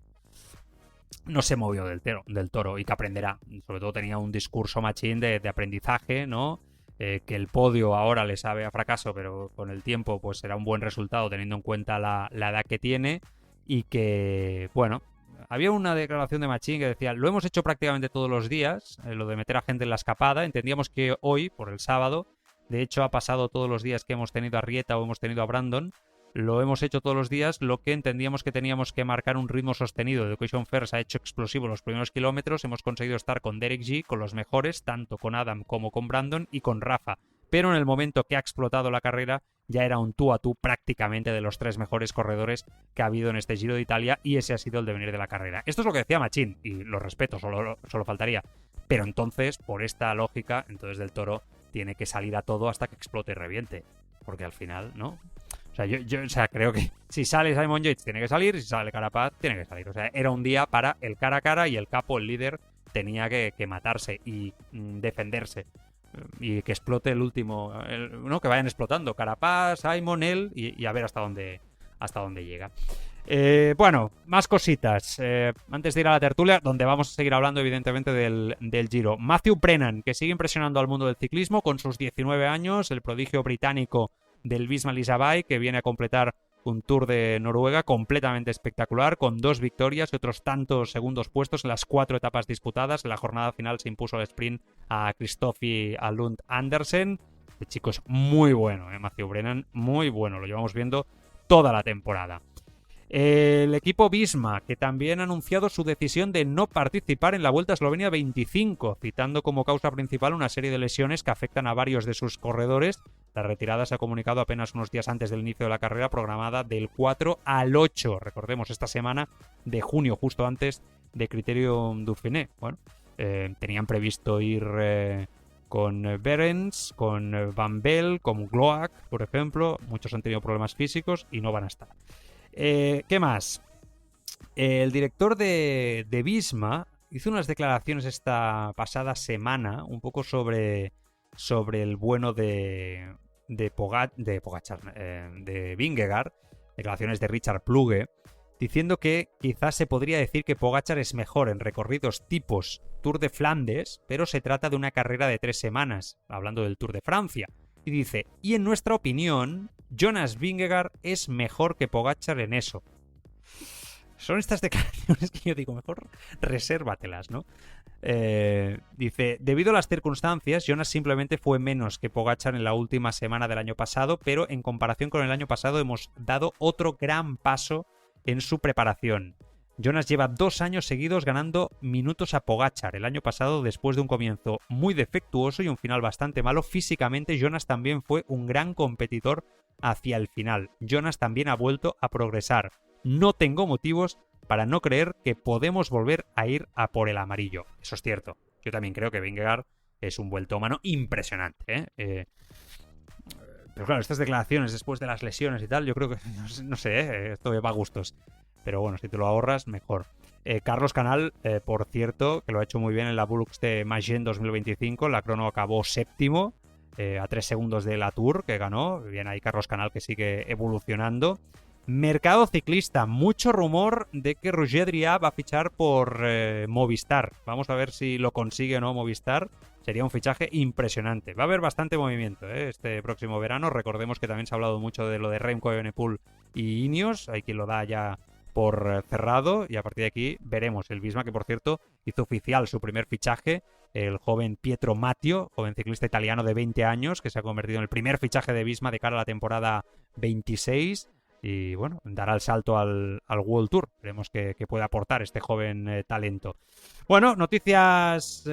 movió del Toro y que aprenderá. Sobre todo tenía un discurso Machín de aprendizaje, ¿no? Que el podio ahora le sabe a fracaso, pero con el tiempo pues será un buen resultado teniendo en cuenta la edad que tiene. Y que, bueno, había una declaración de Machín que decía: lo hemos hecho prácticamente todos los días, lo de meter a gente en la escapada. Entendíamos que hoy, por el sábado, de hecho ha pasado todos los días que hemos tenido a Rieta o hemos tenido a Brandon, lo hemos hecho todos los días. Lo que entendíamos que teníamos que marcar un ritmo sostenido. Education First ha hecho explosivo los primeros kilómetros. Hemos conseguido estar con Derek G, con los mejores, tanto con Adam como con Brandon y con Rafa. Pero en el momento que ha explotado la carrera, ya era un tú a tú prácticamente de los 3 mejores corredores que ha habido en este Giro de Italia, y ese ha sido el devenir de la carrera. Esto es lo que decía Machín, y lo respeto, solo faltaría. Pero entonces, por esta lógica, entonces Del Toro tiene que salir a todo hasta que explote y reviente. Porque al final, ¿no? O sea, creo que si sale Simon Yates tiene que salir, si sale Carapaz tiene que salir. O sea, era un día para el cara a cara y el capo, el líder, tenía que matarse y defenderse. Y que explote el último, ¿no? Que vayan explotando Carapaz, Simon, él y a ver hasta dónde llega. Bueno, más cositas. Antes de ir a la tertulia, donde vamos a seguir hablando evidentemente del Giro. Matthew Brennan, que sigue impresionando al mundo del ciclismo con sus 19 años, el prodigio británico del Visma Lease, que viene a completar un Tour de Noruega completamente espectacular, con 2 victorias y otros tantos segundos puestos en las 4 etapas disputadas. En la jornada final se impuso al sprint a Kristoffer Lund Andersen. El chico es muy bueno, Matthew Brennan, muy bueno, lo llevamos viendo toda la temporada. El equipo Visma, que también ha anunciado su decisión de no participar en la Vuelta a Eslovenia 25, citando como causa principal una serie de lesiones que afectan a varios de sus corredores. La retirada se ha comunicado apenas unos días antes del inicio de la carrera, programada del 4 al 8, recordemos, esta semana de junio, justo antes de Criterium Dauphiné. Bueno, tenían previsto ir con Behrens, con Van Bell, con Gloak, por ejemplo. Muchos han tenido problemas físicos y no van a estar. ¿Qué más? El director de Visma hizo unas declaraciones esta pasada semana un poco sobre el bueno de Vingegaard, declaraciones de Richard Plugge, diciendo que quizás se podría decir que Pogačar es mejor en recorridos tipos Tour de Flandes, pero se trata de una carrera de 3 semanas, hablando del Tour de Francia. Y dice: y en nuestra opinión, Jonas Vingegaard es mejor que Pogačar en eso. Son estas declaraciones que yo digo, mejor resérvatelas, ¿no? Dice: debido a las circunstancias, Jonas simplemente fue menos que Pogačar en la última semana del año pasado, pero en comparación con el año pasado hemos dado otro gran paso en su preparación. Jonas lleva 2 años seguidos ganando minutos a Pogačar. El año pasado, después de un comienzo muy defectuoso y un final bastante malo, físicamente Jonas también fue un gran competidor hacia el final. Jonas también ha vuelto a progresar. No tengo motivos para no creer que podemos volver a ir a por el amarillo. Eso es cierto. Yo también creo que Vingegaard es un vueltómano impresionante, ¿eh? Pero claro, estas declaraciones después de las lesiones y tal, yo creo que, no sé, esto va a gustos. Pero bueno, si te lo ahorras, mejor. Carlos Canal, por cierto, que lo ha hecho muy bien en la Bulux de Magen 2025. La crono acabó séptimo, a 3 segundos de la Tour, que ganó. Bien ahí Carlos Canal, que sigue evolucionando. Mercado ciclista, mucho rumor de que Roger Drià va a fichar por Movistar. Vamos a ver si lo consigue o no Movistar. Sería un fichaje impresionante. Va a haber bastante movimiento este próximo verano. Recordemos que también se ha hablado mucho de lo de Remco Evenepoel y Ineos. Hay quien lo da ya por cerrado y a partir de aquí veremos. El Visma, que por cierto hizo oficial su primer fichaje, el joven Pietro Mattio, joven ciclista italiano de 20 años, que se ha convertido en el primer fichaje de Visma de cara a la temporada 26. Y bueno, dará el salto al World Tour. Veremos qué puede aportar este joven talento. Bueno, noticias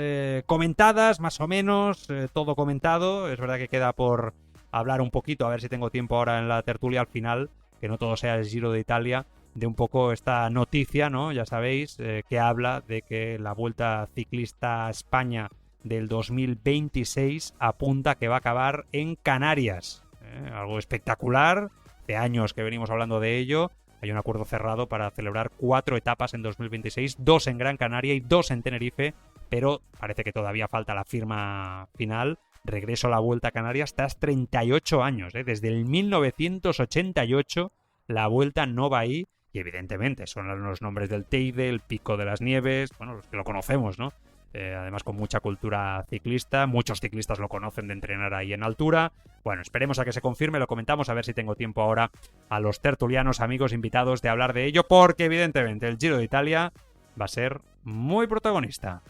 comentadas, más o menos, todo comentado. Es verdad que queda por hablar un poquito, a ver si tengo tiempo ahora en la tertulia al final, que no todo sea el Giro de Italia, de un poco esta noticia, ¿no? Ya sabéis, que habla de que la Vuelta Ciclista a España del 2026 apunta que va a acabar en Canarias. Algo espectacular. De años que venimos hablando de ello. Hay un acuerdo cerrado para celebrar 4 etapas en 2026, 2 en Gran Canaria y 2 en Tenerife, pero parece que todavía falta la firma final. Regreso a la Vuelta a Canarias tras 38 años, desde el 1988 la Vuelta no va ahí, y evidentemente son los nombres del Teide, el Pico de las Nieves, bueno, los que lo conocemos, ¿no? Además con mucha cultura ciclista, muchos ciclistas lo conocen de entrenar ahí en altura. Bueno, esperemos a que se confirme, lo comentamos, a ver si tengo tiempo ahora a los tertulianos, amigos, invitados de hablar de ello, porque evidentemente el Giro de Italia va a ser muy protagonista.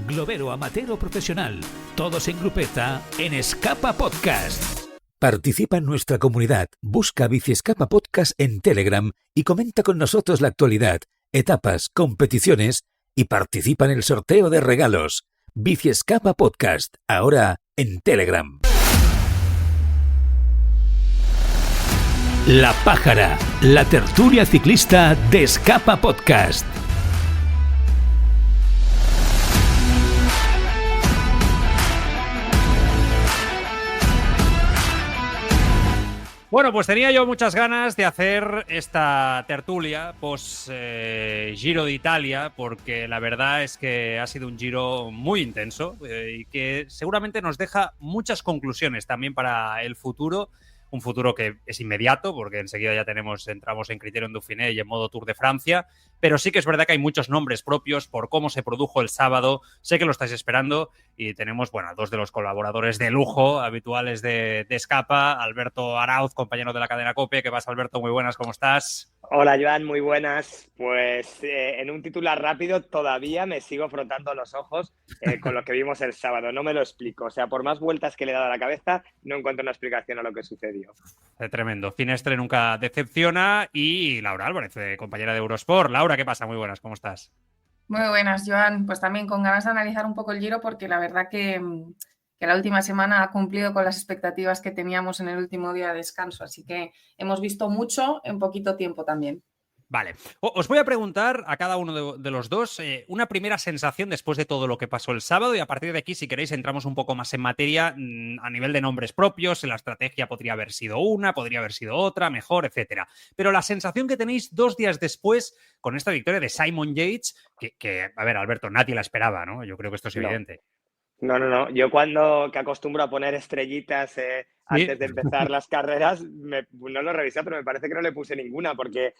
Globero, amateur o profesional, todos en grupeta en Escapa Podcast. Participa en nuestra comunidad, busca Bici Escapa Podcast en Telegram y comenta con nosotros la actualidad, etapas, competiciones y participa en el sorteo de regalos. Bici Escapa Podcast, ahora en Telegram. La Pájara, la tertulia ciclista de Escapa Podcast. Bueno, pues tenía yo muchas ganas de hacer esta tertulia post Giro de Italia, porque la verdad es que ha sido un Giro muy intenso y que seguramente nos deja muchas conclusiones también para el futuro. Un futuro que es inmediato, porque enseguida ya entramos en Criterium Dauphiné y en modo Tour de Francia, pero sí que es verdad que hay muchos nombres propios por cómo se produjo el sábado. Sé que lo estáis esperando y tenemos, bueno, a 2 de los colaboradores de lujo habituales de Escapa, Alberto Arauz, compañero de la cadena COPE. ¿Qué pasa, Alberto? Muy buenas, ¿cómo estás? Hola, Joan, muy buenas. Pues en un titular rápido todavía me sigo frotando los ojos con lo que vimos el sábado. No me lo explico. O sea, por más vueltas que le he dado a la cabeza, no encuentro una explicación a lo que sucedió. Tremendo. Finestre nunca decepciona. Y Laura Álvarez, compañera de Eurosport. Laura, ¿qué pasa? Muy buenas, ¿cómo estás? Muy buenas, Joan. Pues también con ganas de analizar un poco el Giro, porque la verdad que la última semana ha cumplido con las expectativas que teníamos en el último día de descanso. Así que hemos visto mucho en poquito tiempo también. Vale. Os voy a preguntar a cada uno de los dos una primera sensación después de todo lo que pasó el sábado, y a partir de aquí, si queréis, entramos un poco más en materia a nivel de nombres propios. La estrategia podría haber sido una, podría haber sido otra, mejor, etcétera. Pero la sensación que tenéis 2 días después con esta victoria de Simon Yates, que a ver, Alberto, nadie la esperaba, ¿no? Yo creo que esto es evidente. No. Yo que acostumbro a poner estrellitas antes de empezar las carreras, no lo revisé, pero me parece que no le puse ninguna, porque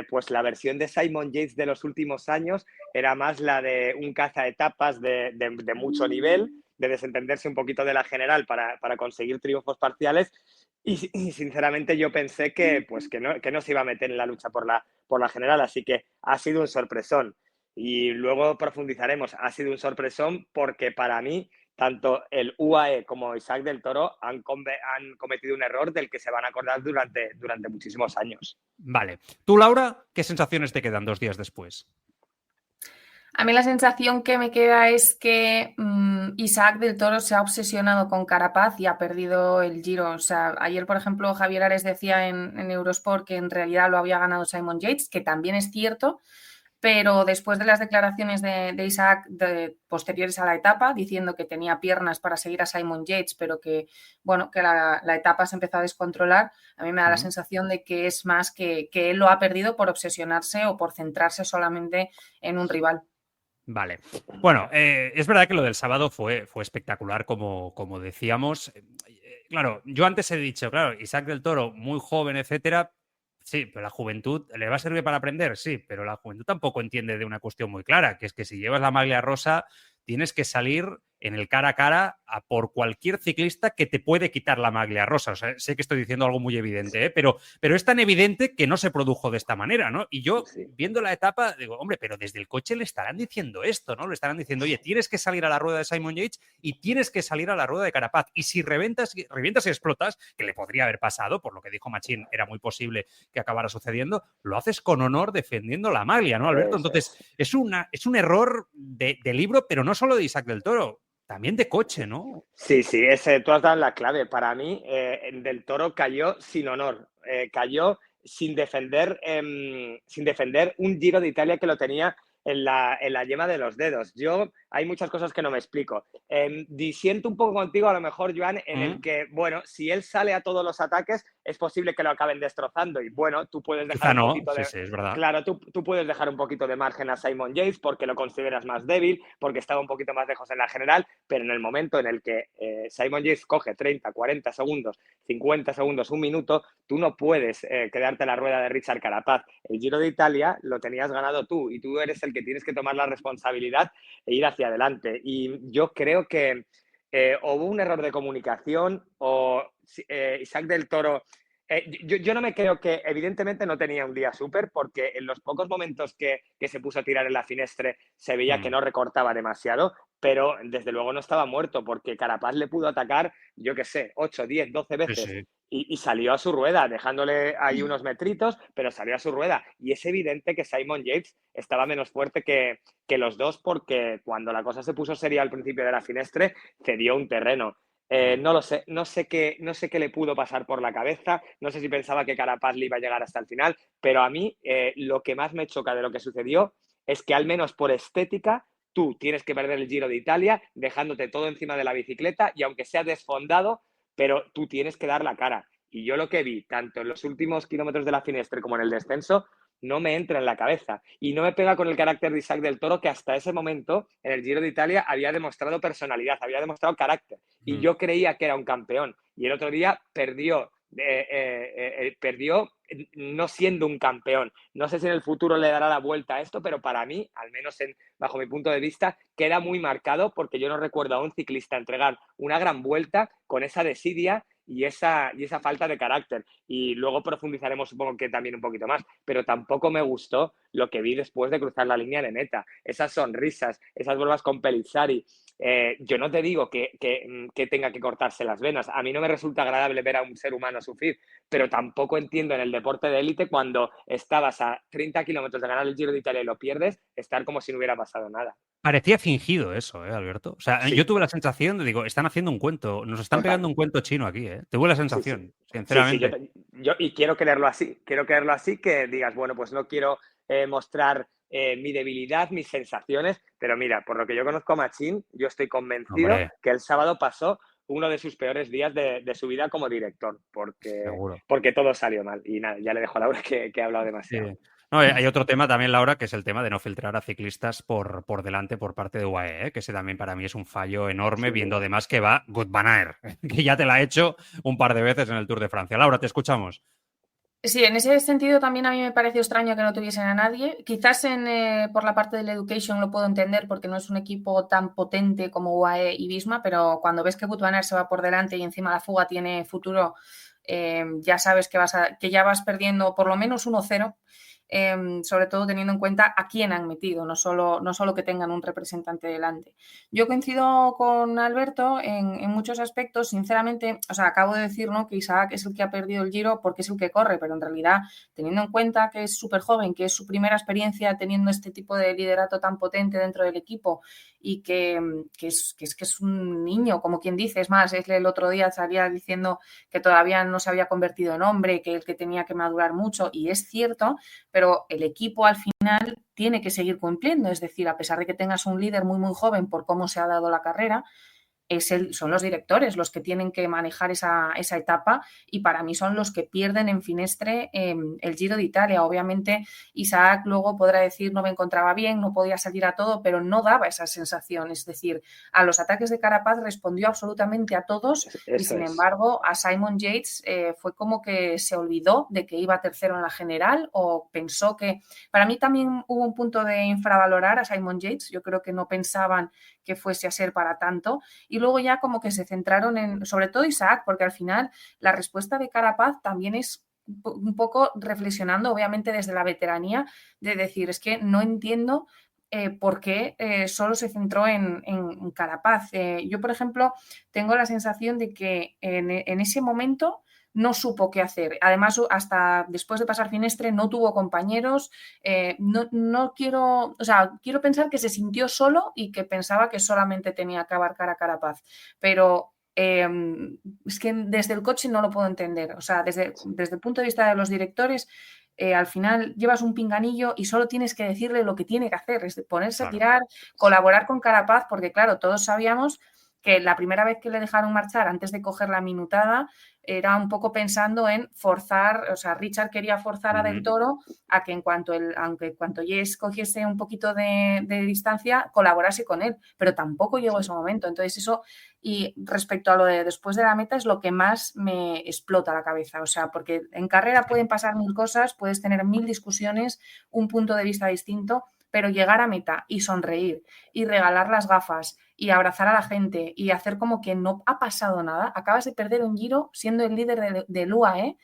pues la versión de Simon Yates de los últimos años era más la de un cazaetapas de mucho nivel, de desentenderse un poquito de la general para conseguir triunfos parciales. Y sinceramente yo pensé que no se iba a meter en la lucha por la general, así que ha sido un sorpresón. Y luego profundizaremos. Ha sido un sorpresón porque para mí tanto el UAE como Isaac del Toro han cometido un error del que se van a acordar durante muchísimos años. Vale. Tú, Laura, ¿qué sensaciones te quedan 2 días después? A mí la sensación que me queda es que Isaac del Toro se ha obsesionado con Carapaz y ha perdido el Giro. O sea, ayer, por ejemplo, Javier Ares decía en Eurosport que en realidad lo había ganado Simon Yates, que también es cierto, pero después de las declaraciones de Isaac posteriores a la etapa, diciendo que tenía piernas para seguir a Simon Yates, pero que, bueno, que la etapa se empezó a descontrolar, a mí me da la sensación de que es más que él lo ha perdido por obsesionarse o por centrarse solamente en un rival. Vale. Bueno, es verdad que lo del sábado fue espectacular, como decíamos. Claro, yo antes he dicho, claro, Isaac del Toro, muy joven, etcétera. Sí, pero la juventud, ¿le va a servir para aprender? Sí, pero la juventud tampoco entiende de una cuestión muy clara, que es que si llevas la maglia rosa, tienes que salir en el cara a cara a por cualquier ciclista que te puede quitar la maglia rosa. O sea, sé que estoy diciendo algo muy evidente, ¿eh? Pero es tan evidente que no se produjo de esta manera, ¿no? Y yo, viendo la etapa, digo, hombre, pero desde el coche le estarán diciendo esto, ¿no? Le estarán diciendo, oye, tienes que salir a la rueda de Simon Yates y tienes que salir a la rueda de Carapaz. Y si revientas y explotas, que le podría haber pasado, por lo que dijo Machín, era muy posible que acabara sucediendo, lo haces con honor defendiendo la maglia, ¿no, Alberto? Entonces, es un error de libro, pero no solo de Isaac del Toro, también de coche, ¿no? Sí, tú has dado la clave. Para mí, Del Toro cayó sin honor, cayó sin defender un Giro de Italia que lo tenía en la yema de los dedos. Hay muchas cosas que no me explico. Disiento un poco contigo, a lo mejor, Joan, en el que, bueno, si él sale a todos los ataques, es posible que lo acaben destrozando. Y bueno, tú puedes dejar un poquito de... Sí, es verdad. Claro, tú puedes dejar un poquito de margen a Simon Yates porque lo consideras más débil, porque estaba un poquito más lejos en la general, pero en el momento en el que Simon Yates coge 30, 40 segundos, 50 segundos, un minuto, tú no puedes quedarte en la rueda de Richard Carapaz. El Giro de Italia lo tenías ganado tú y tú eres el que tienes que tomar la responsabilidad e ir hacia adelante. Y yo creo que o hubo un error de comunicación o Isaac del Toro... yo no me creo que, evidentemente, no tenía un día súper, porque en los pocos momentos que se puso a tirar en la Finestre se veía que no recortaba demasiado, pero desde luego no estaba muerto, porque Carapaz le pudo atacar, yo qué sé, 8, 10, 12 veces. Sí. Y salió a su rueda, dejándole ahí unos metritos, pero salió a su rueda. Y es evidente que Simon Yates estaba menos fuerte que los dos, porque cuando la cosa se puso seria al principio de la Finestre, cedió un terreno. No lo sé, no sé qué le pudo pasar por la cabeza, no sé si pensaba que Carapaz le iba a llegar hasta el final, pero a mí lo que más me choca de lo que sucedió es que, al menos por estética, tú tienes que perder el Giro de Italia dejándote todo encima de la bicicleta, y aunque sea desfondado, pero tú tienes que dar la cara. Y yo lo que vi, tanto en los últimos kilómetros de la Finestre como en el descenso, no me entra en la cabeza. Y no me pega con el carácter de Isaac del Toro, que hasta ese momento, en el Giro de Italia, había demostrado personalidad, había demostrado carácter. Y yo creía que era un campeón. Y el otro día perdió no siendo un campeón. No sé si en el futuro le dará la vuelta a esto, pero para mí, al menos bajo mi punto de vista, queda muy marcado, porque yo no recuerdo a un ciclista entregar una gran vuelta con esa desidia y esa falta de carácter. Y luego profundizaremos, supongo que también un poquito más, pero tampoco me gustó lo que vi después de cruzar la línea de meta. Esas sonrisas, esas bromas con Pellizzari. Yo no te digo que tenga que cortarse las venas. A mí no me resulta agradable ver a un ser humano sufrir, pero tampoco entiendo, en el deporte de élite, cuando estabas a 30 kilómetros de ganar el Giro de Italia y lo pierdes, estar como si no hubiera pasado nada. Parecía fingido eso, Alberto. O sea, yo tuve la sensación de, digo, están haciendo un cuento, nos están pegando un cuento chino aquí, Tuve la sensación, sinceramente. Yo y quiero creerlo así, que digas, bueno, pues no quiero mostrar mi debilidad, mis sensaciones, pero mira, por lo que yo conozco a Machín, yo estoy convencido que el sábado pasó uno de sus peores días de su vida como director, porque todo salió mal. Y nada, ya le dejo a Laura, que ha hablado demasiado. Sí. No, hay otro tema también, Laura, que es el tema de no filtrar a ciclistas por delante por parte de UAE, que ese también para mí es un fallo enorme, viendo además que va Wout van Aert, que ya te la ha hecho un par de veces en el Tour de Francia. Laura, te escuchamos. Sí, en ese sentido también a mí me pareció extraño que no tuviesen a nadie. Quizás por la parte del Education lo puedo entender, porque no es un equipo tan potente como UAE y Visma, pero cuando ves que Wout van Aert se va por delante y encima la fuga tiene futuro, ya sabes que ya vas perdiendo por lo menos 1-0. sobre todo teniendo en cuenta a quién han metido, no solo que tengan un representante delante. Yo coincido con Alberto en muchos aspectos, sinceramente, o sea, acabo de decir, ¿no?, que Isaac es el que ha perdido el Giro porque es el que corre, pero en realidad, teniendo en cuenta que es súper joven, que es su primera experiencia teniendo este tipo de liderato tan potente dentro del equipo y que es un niño, como quien dice, es más, el otro día salía diciendo que todavía no se había convertido en hombre, que el que tenía que madurar mucho, y es cierto, pero el equipo al final tiene que seguir cumpliendo, es decir, a pesar de que tengas un líder muy, muy joven por cómo se ha dado la carrera, son los directores los que tienen que manejar esa etapa, y para mí son los que pierden en Finestre el Giro de Italia. Obviamente Isaac luego podrá decir no me encontraba bien, no podía salir a todo, pero no daba esa sensación. Es decir, a los ataques de Carapaz respondió absolutamente a todos y sin embargo a Simon Yates fue como que se olvidó de que iba tercero en la general, o pensó que... Para mí también hubo un punto de infravalorar a Simon Yates. Yo creo que no pensaban que fuese a ser para tanto, y luego ya como que se centraron en, sobre todo Isaac, porque al final la respuesta de Carapaz también es un poco reflexionando, obviamente desde la veteranía, de decir, es que no entiendo por qué solo se centró en Carapaz. Yo, por ejemplo, tengo la sensación de que en ese momento no supo qué hacer. Además, hasta después de pasar Finestre no tuvo compañeros. No quiero, o sea, quiero pensar que se sintió solo y que pensaba que solamente tenía que abarcar a Carapaz. Pero es que desde el coche no lo puedo entender. O sea, desde el punto de vista de los directores, al final llevas un pinganillo y solo tienes que decirle lo que tiene que hacer, es ponerse a tirar, colaborar con Carapaz, porque claro, todos sabíamos que la primera vez que le dejaron marchar antes de coger la minutada era un poco pensando en forzar, o sea, Richard quería forzar a Del Toro a que en cuanto Jess cogiese un poquito de distancia, colaborase con él, pero tampoco llegó ese momento. Entonces eso, y respecto a lo de después de la meta, es lo que más me explota la cabeza, o sea, porque en carrera pueden pasar mil cosas, puedes tener mil discusiones, un punto de vista distinto, pero llegar a meta y sonreír y regalar las gafas y abrazar a la gente y hacer como que no ha pasado nada. Acabas de perder un Giro siendo el líder del UAE,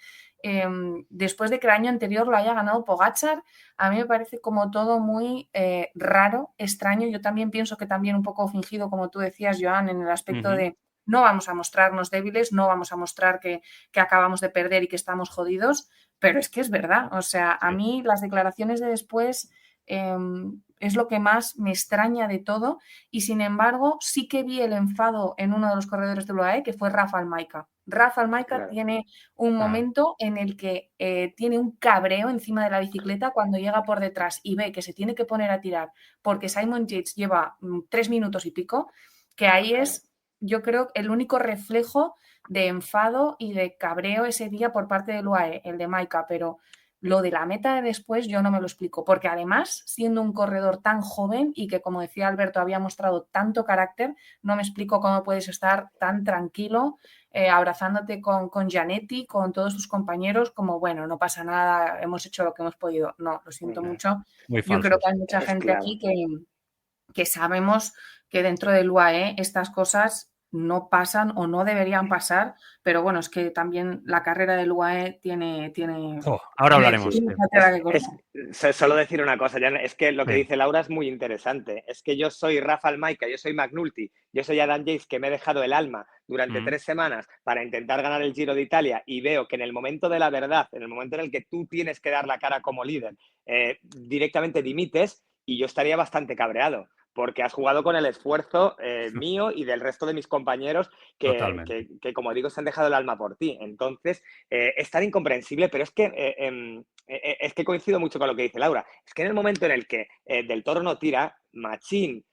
después de que el año anterior lo haya ganado Pogačar. A mí me parece como todo muy raro, extraño. Yo también pienso que también un poco fingido, como tú decías, Joan, en el aspecto de no vamos a mostrarnos débiles, no vamos a mostrar que acabamos de perder y que estamos jodidos, pero es que es verdad. O sea, a mí las declaraciones de después es lo que más me extraña de todo, y sin embargo sí que vi el enfado en uno de los corredores del UAE, que fue Rafa Almaica. Rafa Almaica tiene un momento en el que tiene un cabreo encima de la bicicleta cuando llega por detrás y ve que se tiene que poner a tirar porque Simon Yates lleva 3 minutos y pico, que ahí es, yo creo, el único reflejo de enfado y de cabreo ese día por parte del UAE, el de Maika. Pero lo de la meta de después yo no me lo explico, porque además, siendo un corredor tan joven y que, como decía Alberto, había mostrado tanto carácter, no me explico cómo puedes estar tan tranquilo, abrazándote con Gianetti, con todos tus compañeros, como, bueno, no pasa nada, hemos hecho lo que hemos podido. No, lo siento mucho. Yo creo que hay mucha gente aquí que sabemos que dentro del UAE estas cosas no pasan o no deberían pasar, pero bueno, es que también la carrera del UAE tiene ahora hablaremos. Solo decir una cosa, Jan, es que lo que dice Laura es muy interesante. Es que yo soy Rafa Almaica, yo soy McNulty, yo soy Adam Yates, que me he dejado el alma durante 3 semanas para intentar ganar el Giro de Italia, y veo que en el momento de la verdad, en el momento en el que tú tienes que dar la cara como líder, directamente dimites, y yo estaría bastante cabreado, porque has jugado con el esfuerzo mío y del resto de mis compañeros que, como digo, se han dejado el alma por ti. Entonces, es tan incomprensible, pero es que coincido mucho con lo que dice Laura. Es que en el momento en el que Del Toro no tira, Machín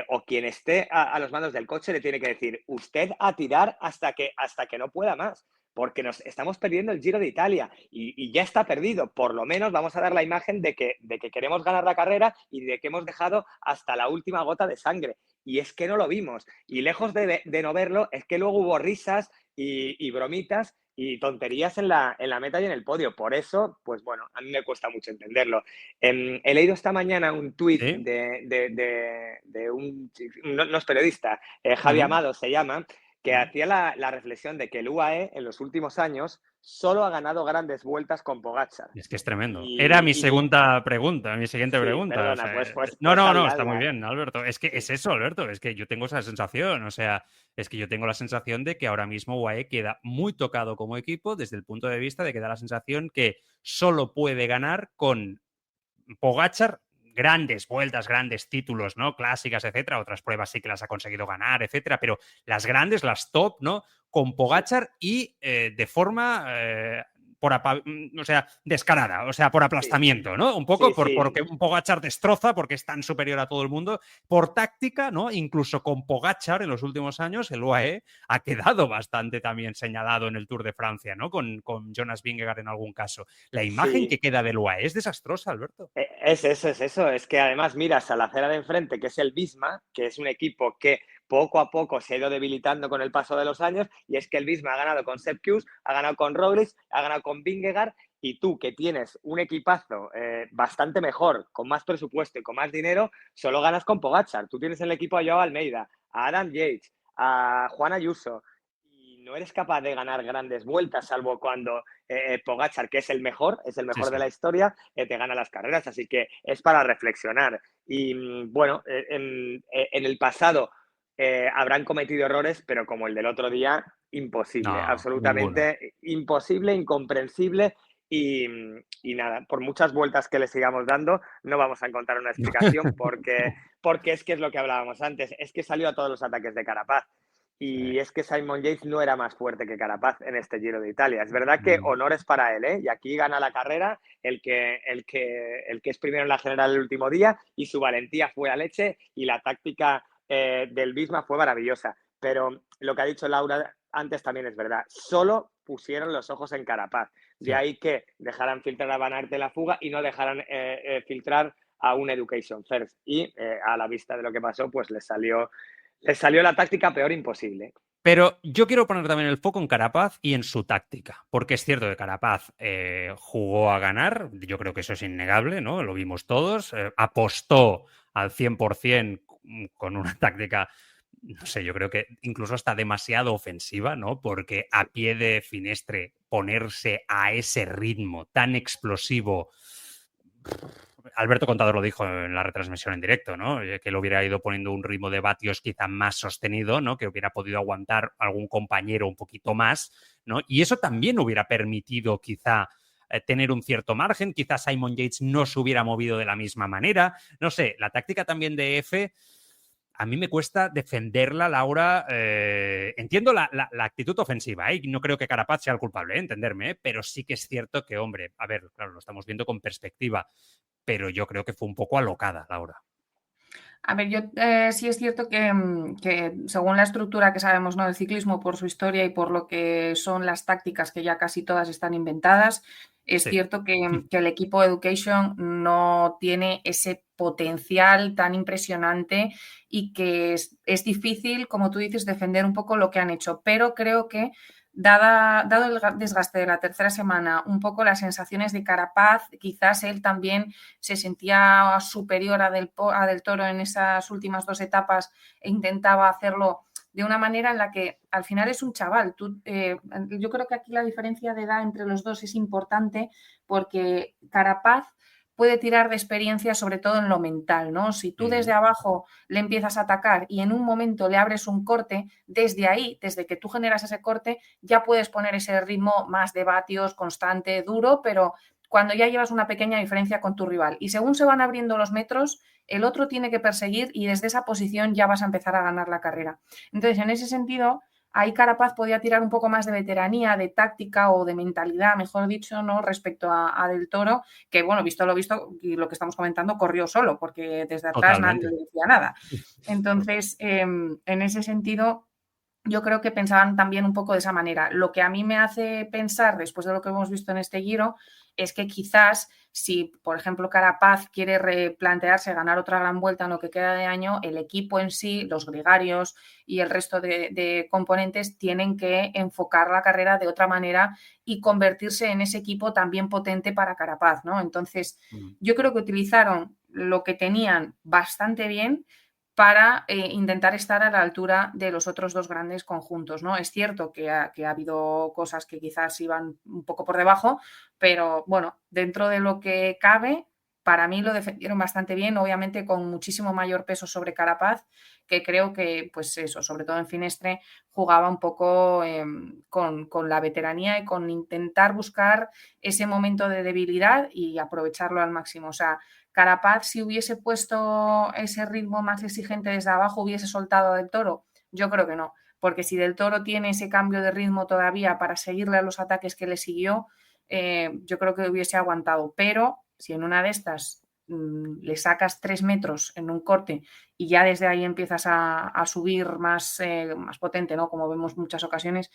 o quien esté a los mandos del coche le tiene que decir, usted a tirar hasta que no pueda más, porque nos estamos perdiendo el Giro de Italia y ya está perdido. Por lo menos vamos a dar la imagen de que queremos ganar la carrera y de que hemos dejado hasta la última gota de sangre. Y es que no lo vimos. Y lejos de no verlo, es que luego hubo risas y bromitas y tonterías en la meta y en el podio. Por eso, pues bueno, a mí me cuesta mucho entenderlo. He leído esta mañana un tuit de un, no es periodista, Javi Amado se llama, que hacía la reflexión de que el UAE en los últimos años solo ha ganado grandes vueltas con Pogačar. Es que es tremendo. Era mi segunda pregunta, mi siguiente Sí, pregunta. perdona, O sea, pues no, está hazla. muy bien, Alberto. Es que es eso, Alberto. Es que yo tengo esa sensación. O sea, es que yo tengo la sensación de que ahora mismo UAE queda muy tocado como equipo desde el punto de vista de que da la sensación que solo puede ganar con Pogačar, grandes vueltas, grandes títulos, ¿no? Clásicas, etcétera. Otras pruebas sí que las ha conseguido ganar, etcétera. Pero las grandes, las top, ¿no? Con Pogačar y de forma o sea, descarada, o sea, por aplastamiento, ¿no? Un poco porque un Pogačar destroza, porque es tan superior a todo el mundo, por táctica, ¿no? Incluso con Pogačar en los últimos años, el UAE ha quedado bastante también señalado en el Tour de Francia, ¿no? Con Jonas Vingegaard en algún caso. La imagen que queda del UAE es desastrosa, Alberto. Es eso. Es que además miras a la acera de enfrente, que es el Visma, que es un equipo que poco a poco se ha ido debilitando con el paso de los años, y es que el Visma ha ganado con Sepp Kuss, ha ganado con Roglic, ha ganado con Vingegaard, y tú, que tienes un equipazo bastante mejor, con más presupuesto y con más dinero, solo ganas con Pogačar. Tú tienes en el equipo a Joao Almeida, a Adam Yates, a Juan Ayuso, y no eres capaz de ganar grandes vueltas, salvo cuando Pogačar, que es el mejor de la historia, te gana las carreras. Así que es para reflexionar. Y bueno, en el pasado habrán cometido errores, pero como el del otro día, imposible, absolutamente ninguno. Imposible, incomprensible. Y nada, por muchas vueltas que le sigamos dando, no vamos a encontrar una explicación porque es que es lo que hablábamos antes, es que salió a todos los ataques de Carapaz. Y es que Simon Yates no era más fuerte que Carapaz en este Giro de Italia. Es verdad que honores para él, ¿eh? Y aquí gana la carrera el que es primero en la general el último día, y su valentía fue la leche, y la táctica del Visma fue maravillosa. Pero lo que ha dicho Laura antes también es verdad. Solo pusieron los ojos en Carapaz. De ahí que dejaran filtrar a Van Aert de la fuga y no dejaran filtrar a un Education First. Y a la vista de lo que pasó, pues les salió la táctica peor imposible. Pero yo quiero poner también el foco en Carapaz y en su táctica, porque es cierto que Carapaz jugó a ganar, yo creo que eso es innegable, ¿no? Lo vimos todos, apostó al 100% con una táctica, no sé, yo creo que incluso hasta demasiado ofensiva, ¿no? Porque a pie de Finestre ponerse a ese ritmo tan explosivo... Alberto Contador lo dijo en la retransmisión en directo, ¿no? Que le hubiera ido poniendo un ritmo de vatios quizá más sostenido, ¿no? Que hubiera podido aguantar algún compañero un poquito más, ¿no? Y eso también hubiera permitido quizá tener un cierto margen, quizá Simon Yates no se hubiera movido de la misma manera, no sé, la táctica también de F... A mí me cuesta defenderla, Laura. Entiendo la actitud ofensiva, ¿eh? No creo que Carapaz sea el culpable, entenderme, ¿eh? Pero sí que es cierto que, hombre, a ver, claro, lo estamos viendo con perspectiva, pero yo creo que fue un poco alocada, Laura. A ver, yo sí es cierto que según la estructura que sabemos, ¿no?, del ciclismo, por su historia y por lo que son las tácticas, que ya casi todas están inventadas, es cierto que el equipo Education no tiene ese potencial tan impresionante y que es difícil, como tú dices, defender un poco lo que han hecho. Pero creo que, dado el desgaste de la tercera semana, un poco las sensaciones de Carapaz, quizás él también se sentía superior a Del Toro en esas últimas dos etapas e intentaba hacerlo de una manera en la que al final es un chaval. Yo creo que aquí la diferencia de edad entre los dos es importante, porque Carapaz puede tirar de experiencia, sobre todo en lo mental, ¿no? Si tú desde abajo le empiezas a atacar y en un momento le abres un corte, desde ahí, desde que tú generas ese corte, ya puedes poner ese ritmo más de vatios, constante, duro, pero cuando ya llevas una pequeña diferencia con tu rival. Y según se van abriendo los metros, el otro tiene que perseguir y desde esa posición ya vas a empezar a ganar la carrera. Entonces, en ese sentido, ahí Carapaz podía tirar un poco más de veteranía, de táctica o de mentalidad, mejor dicho, ¿no?, respecto a Del Toro, que, bueno, visto lo visto, y lo que estamos comentando, corrió solo, porque desde atrás nadie le decía nada. Entonces, en ese sentido, yo creo que pensaban también un poco de esa manera. Lo que a mí me hace pensar, después de lo que hemos visto en este Giro, es que quizás si, por ejemplo, Carapaz quiere replantearse ganar otra gran vuelta en lo que queda de año, el equipo en sí, los gregarios y el resto de componentes tienen que enfocar la carrera de otra manera y convertirse en ese equipo también potente para Carapaz, ¿no? Entonces, yo creo que utilizaron lo que tenían bastante bien, para intentar estar a la altura de los otros dos grandes conjuntos, ¿no? Es cierto que ha habido cosas que quizás iban un poco por debajo, pero bueno, dentro de lo que cabe, para mí lo defendieron bastante bien, obviamente con muchísimo mayor peso sobre Carapaz, que creo que, pues eso, sobre todo en Finestre, jugaba un poco con la veteranía y con intentar buscar ese momento de debilidad y aprovecharlo al máximo. O sea, Carapaz, si hubiese puesto ese ritmo más exigente desde abajo, hubiese soltado a Del Toro. Yo creo que no, porque si Del Toro tiene ese cambio de ritmo todavía para seguirle a los ataques que le siguió, yo creo que hubiese aguantado. Pero si en una de estas le sacas 3 metros en un corte y ya desde ahí empiezas a subir más potente, ¿no? Como vemos en muchas ocasiones,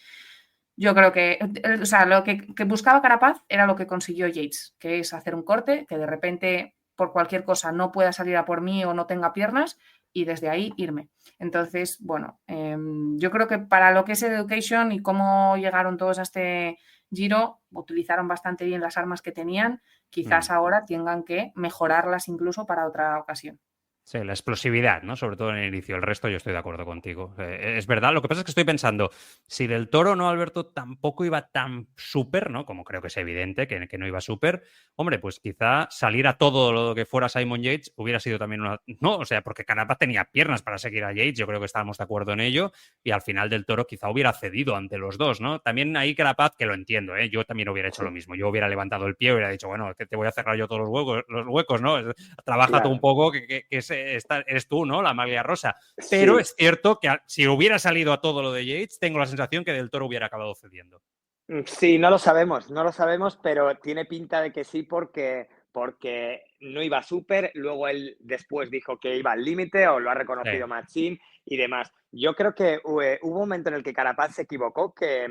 yo creo que, o sea, lo que buscaba Carapaz era lo que consiguió Yates, que es hacer un corte, que de repente por cualquier cosa no pueda salir a por mí o no tenga piernas y desde ahí irme. Entonces, bueno, yo creo que para lo que es Education y cómo llegaron todos a este Giro, utilizaron bastante bien las armas que tenían, quizás ahora tengan que mejorarlas incluso para otra ocasión. Sí, la explosividad, ¿no? Sobre todo en el inicio. El resto yo estoy de acuerdo contigo. Es verdad. Lo que pasa es que estoy pensando, si Del Toro, ¿no, Alberto, tampoco iba tan súper, ¿no? Como creo que es evidente que no iba súper. Hombre, pues quizá salir a todo lo que fuera Simon Yates hubiera sido también una... No, o sea, porque Carapaz tenía piernas para seguir a Yates, yo creo que estábamos de acuerdo en ello, y al final Del Toro quizá hubiera cedido ante los dos, ¿no? También ahí Carapaz, que lo entiendo, ¿eh? Yo también hubiera hecho lo mismo. Yo hubiera levantado el pie y hubiera dicho, bueno, que te voy a cerrar yo todos los huecos, ¿no? Trabaja tú un poco, que eres tú, ¿no? La maglia rosa. Pero es cierto que si hubiera salido a todo lo de Yates, tengo la sensación que Del Toro hubiera acabado cediendo. Sí, no lo sabemos, pero tiene pinta de que sí porque no iba súper, luego él después dijo que iba al límite o lo ha reconocido Machín y demás. Yo creo que hubo un momento en el que Carapaz se equivocó, que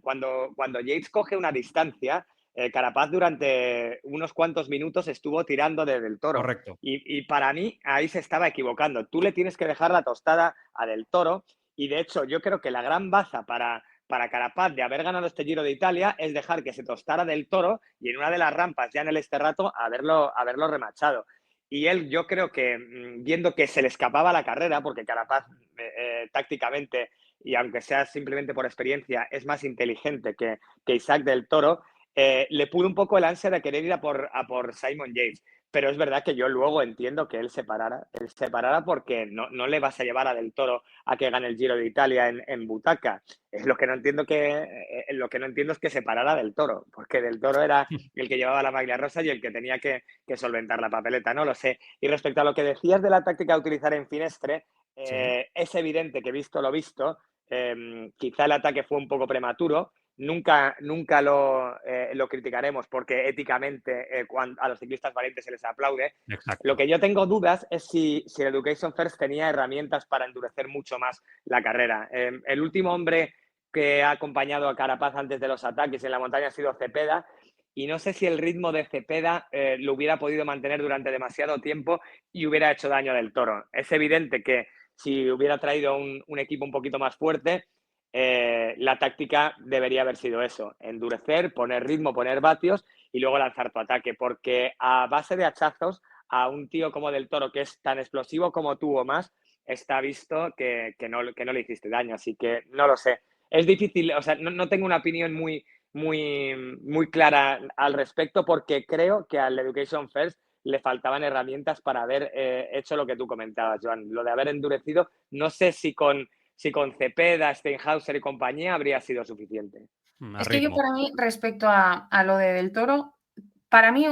cuando Yates coge una distancia, Carapaz durante unos cuantos minutos estuvo tirando de Del Toro. Correcto. Y para mí ahí se estaba equivocando. Tú le tienes que dejar la tostada a Del Toro y de hecho yo creo que la gran baza para Carapaz de haber ganado este Giro de Italia es dejar que se tostara Del Toro y en una de las rampas ya en el Esterrato haberlo remachado. Y él, yo creo que viendo que se le escapaba la carrera, porque Carapaz tácticamente, y aunque sea simplemente por experiencia, es más inteligente que Isaac Del Toro, le pudo un poco el ansia de querer ir a por Simon Yates. Pero es verdad que yo luego entiendo que él se parara porque no le vas a llevar a Del Toro a que gane el Giro de Italia en butaca. Lo que no entiendo es que se parara Del Toro, porque Del Toro era el que llevaba la maglia rosa y el que tenía que solventar la papeleta, no lo sé. Y respecto a lo que decías de la táctica a utilizar en Finestre, es evidente que visto lo visto, quizá el ataque fue un poco prematuro. Nunca lo criticaremos porque éticamente a los ciclistas valientes se les aplaude. Exacto. Lo que yo tengo dudas es si el Education First tenía herramientas para endurecer mucho más la carrera. El último hombre que ha acompañado a Carapaz antes de los ataques en la montaña ha sido Cepeda y no sé si el ritmo de Cepeda lo hubiera podido mantener durante demasiado tiempo y hubiera hecho daño a Del Toro. Es evidente que si hubiera traído un equipo un poquito más fuerte, la táctica debería haber sido eso, endurecer, poner ritmo, poner vatios y luego lanzar tu ataque, porque a base de hachazos a un tío como Del Toro, que es tan explosivo como tú o más, está visto que no le hiciste daño, así que no lo sé. Es difícil, o sea, no tengo una opinión muy clara al respecto porque creo que al Education First le faltaban herramientas para haber hecho lo que tú comentabas, Joan. Lo de haber endurecido, no sé si con Cepeda, Steinhauser y compañía habría sido suficiente. Es que yo para mí, respecto a lo de Del Toro, para mí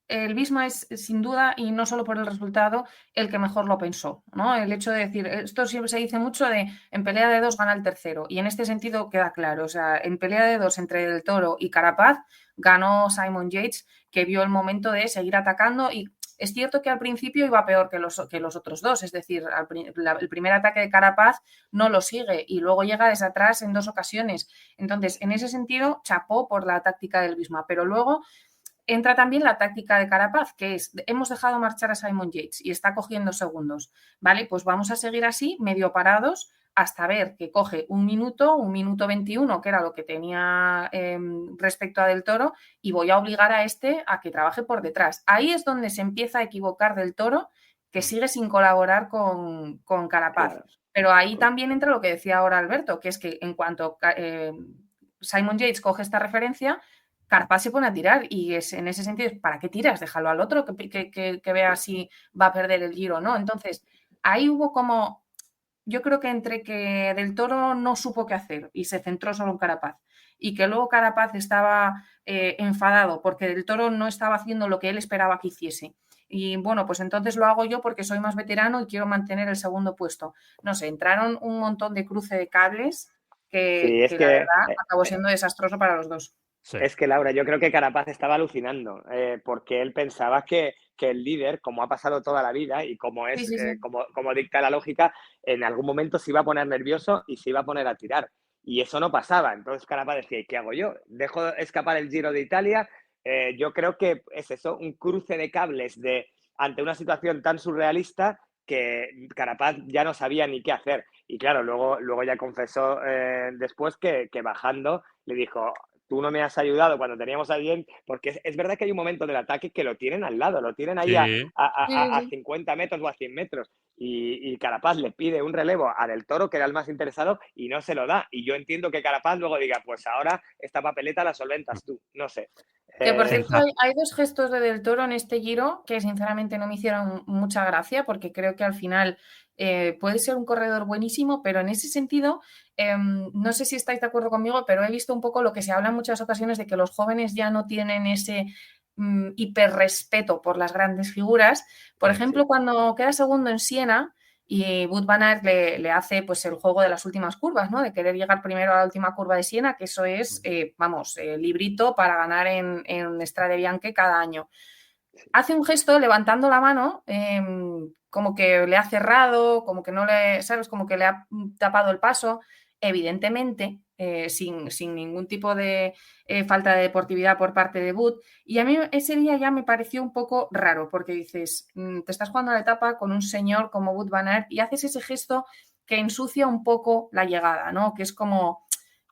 el Visma es sin duda, y no solo por el resultado, el que mejor lo pensó, ¿no? El hecho de decir, esto siempre se dice mucho de en pelea de dos gana el tercero, y en este sentido queda claro, o sea, en pelea de dos entre Del Toro y Carapaz ganó Simon Yates, que vio el momento de seguir atacando y es cierto que al principio iba peor que los otros dos, es decir, el primer ataque de Carapaz no lo sigue y luego llega desde atrás en 2 ocasiones. Entonces, en ese sentido, chapó por la táctica del Visma, pero luego entra también la táctica de Carapaz, que es, hemos dejado marchar a Simon Yates y está cogiendo segundos, ¿vale? Pues vamos a seguir así, medio parados, hasta ver que coge un minuto 21, que era lo que tenía respecto a Del Toro, y voy a obligar a este a que trabaje por detrás. Ahí es donde se empieza a equivocar Del Toro, que sigue sin colaborar con Carapaz. Claro. Pero ahí también entra lo que decía ahora Alberto, que es que en cuanto Simon Yates coge esta referencia, Carapaz se pone a tirar y es en ese sentido, ¿para qué tiras? Déjalo al otro que vea si va a perder el Giro o no. Entonces, ahí hubo como, yo creo que entre que Del Toro no supo qué hacer y se centró solo en Carapaz y que luego Carapaz estaba enfadado porque Del Toro no estaba haciendo lo que él esperaba que hiciese. Y bueno, pues entonces lo hago yo porque soy más veterano y quiero mantener el segundo puesto. No sé, entraron un montón de cruce de cables Sí, es que la que verdad acabó siendo desastroso para los dos. Sí. Es que, Laura, yo creo que Carapaz estaba alucinando, porque él pensaba que el líder, como ha pasado toda la vida y como es, Sí. como dicta la lógica, en algún momento se iba a poner nervioso y se iba a poner a tirar. Y eso no pasaba. Entonces Carapaz decía, ¿qué hago yo? ¿Dejo escapar el Giro de Italia? Yo creo que es eso, un cruce de cables ante una situación tan surrealista que Carapaz ya no sabía ni qué hacer. Y claro, luego ya confesó después que bajando le dijo, tú no me has ayudado cuando teníamos a alguien, porque es verdad que hay un momento del ataque que lo tienen al lado, lo tienen ahí Sí. a 50 metros o a 100 metros. Y Carapaz le pide un relevo a Del Toro, que era el más interesado, y no se lo da. Y yo entiendo que Carapaz luego diga, pues ahora esta papeleta la solventas tú. No sé. Que por cierto, Exacto. hay dos gestos de Del Toro en este Giro que sinceramente no me hicieron mucha gracia porque creo que al final puede ser un corredor buenísimo, pero en ese sentido, no sé si estáis de acuerdo conmigo, pero he visto un poco lo que se habla en muchas ocasiones de que los jóvenes ya no tienen ese hiperrespeto por las grandes figuras. Por ejemplo, Sí. cuando queda segundo en Siena y Wout van Aert le hace pues el juego de las últimas curvas, ¿no? De querer llegar primero a la última curva de Siena, que eso es, librito para ganar en Strade Bianche cada año. Hace un gesto levantando la mano, como que le ha cerrado, como que no le, ¿sabes? Como que le ha tapado el paso, evidentemente, sin ningún tipo de falta de deportividad por parte de Wout. Y a mí ese día ya me pareció un poco raro, porque dices, te estás jugando la etapa con un señor como Wout van Aert y haces ese gesto que ensucia un poco la llegada, ¿no? Que es como,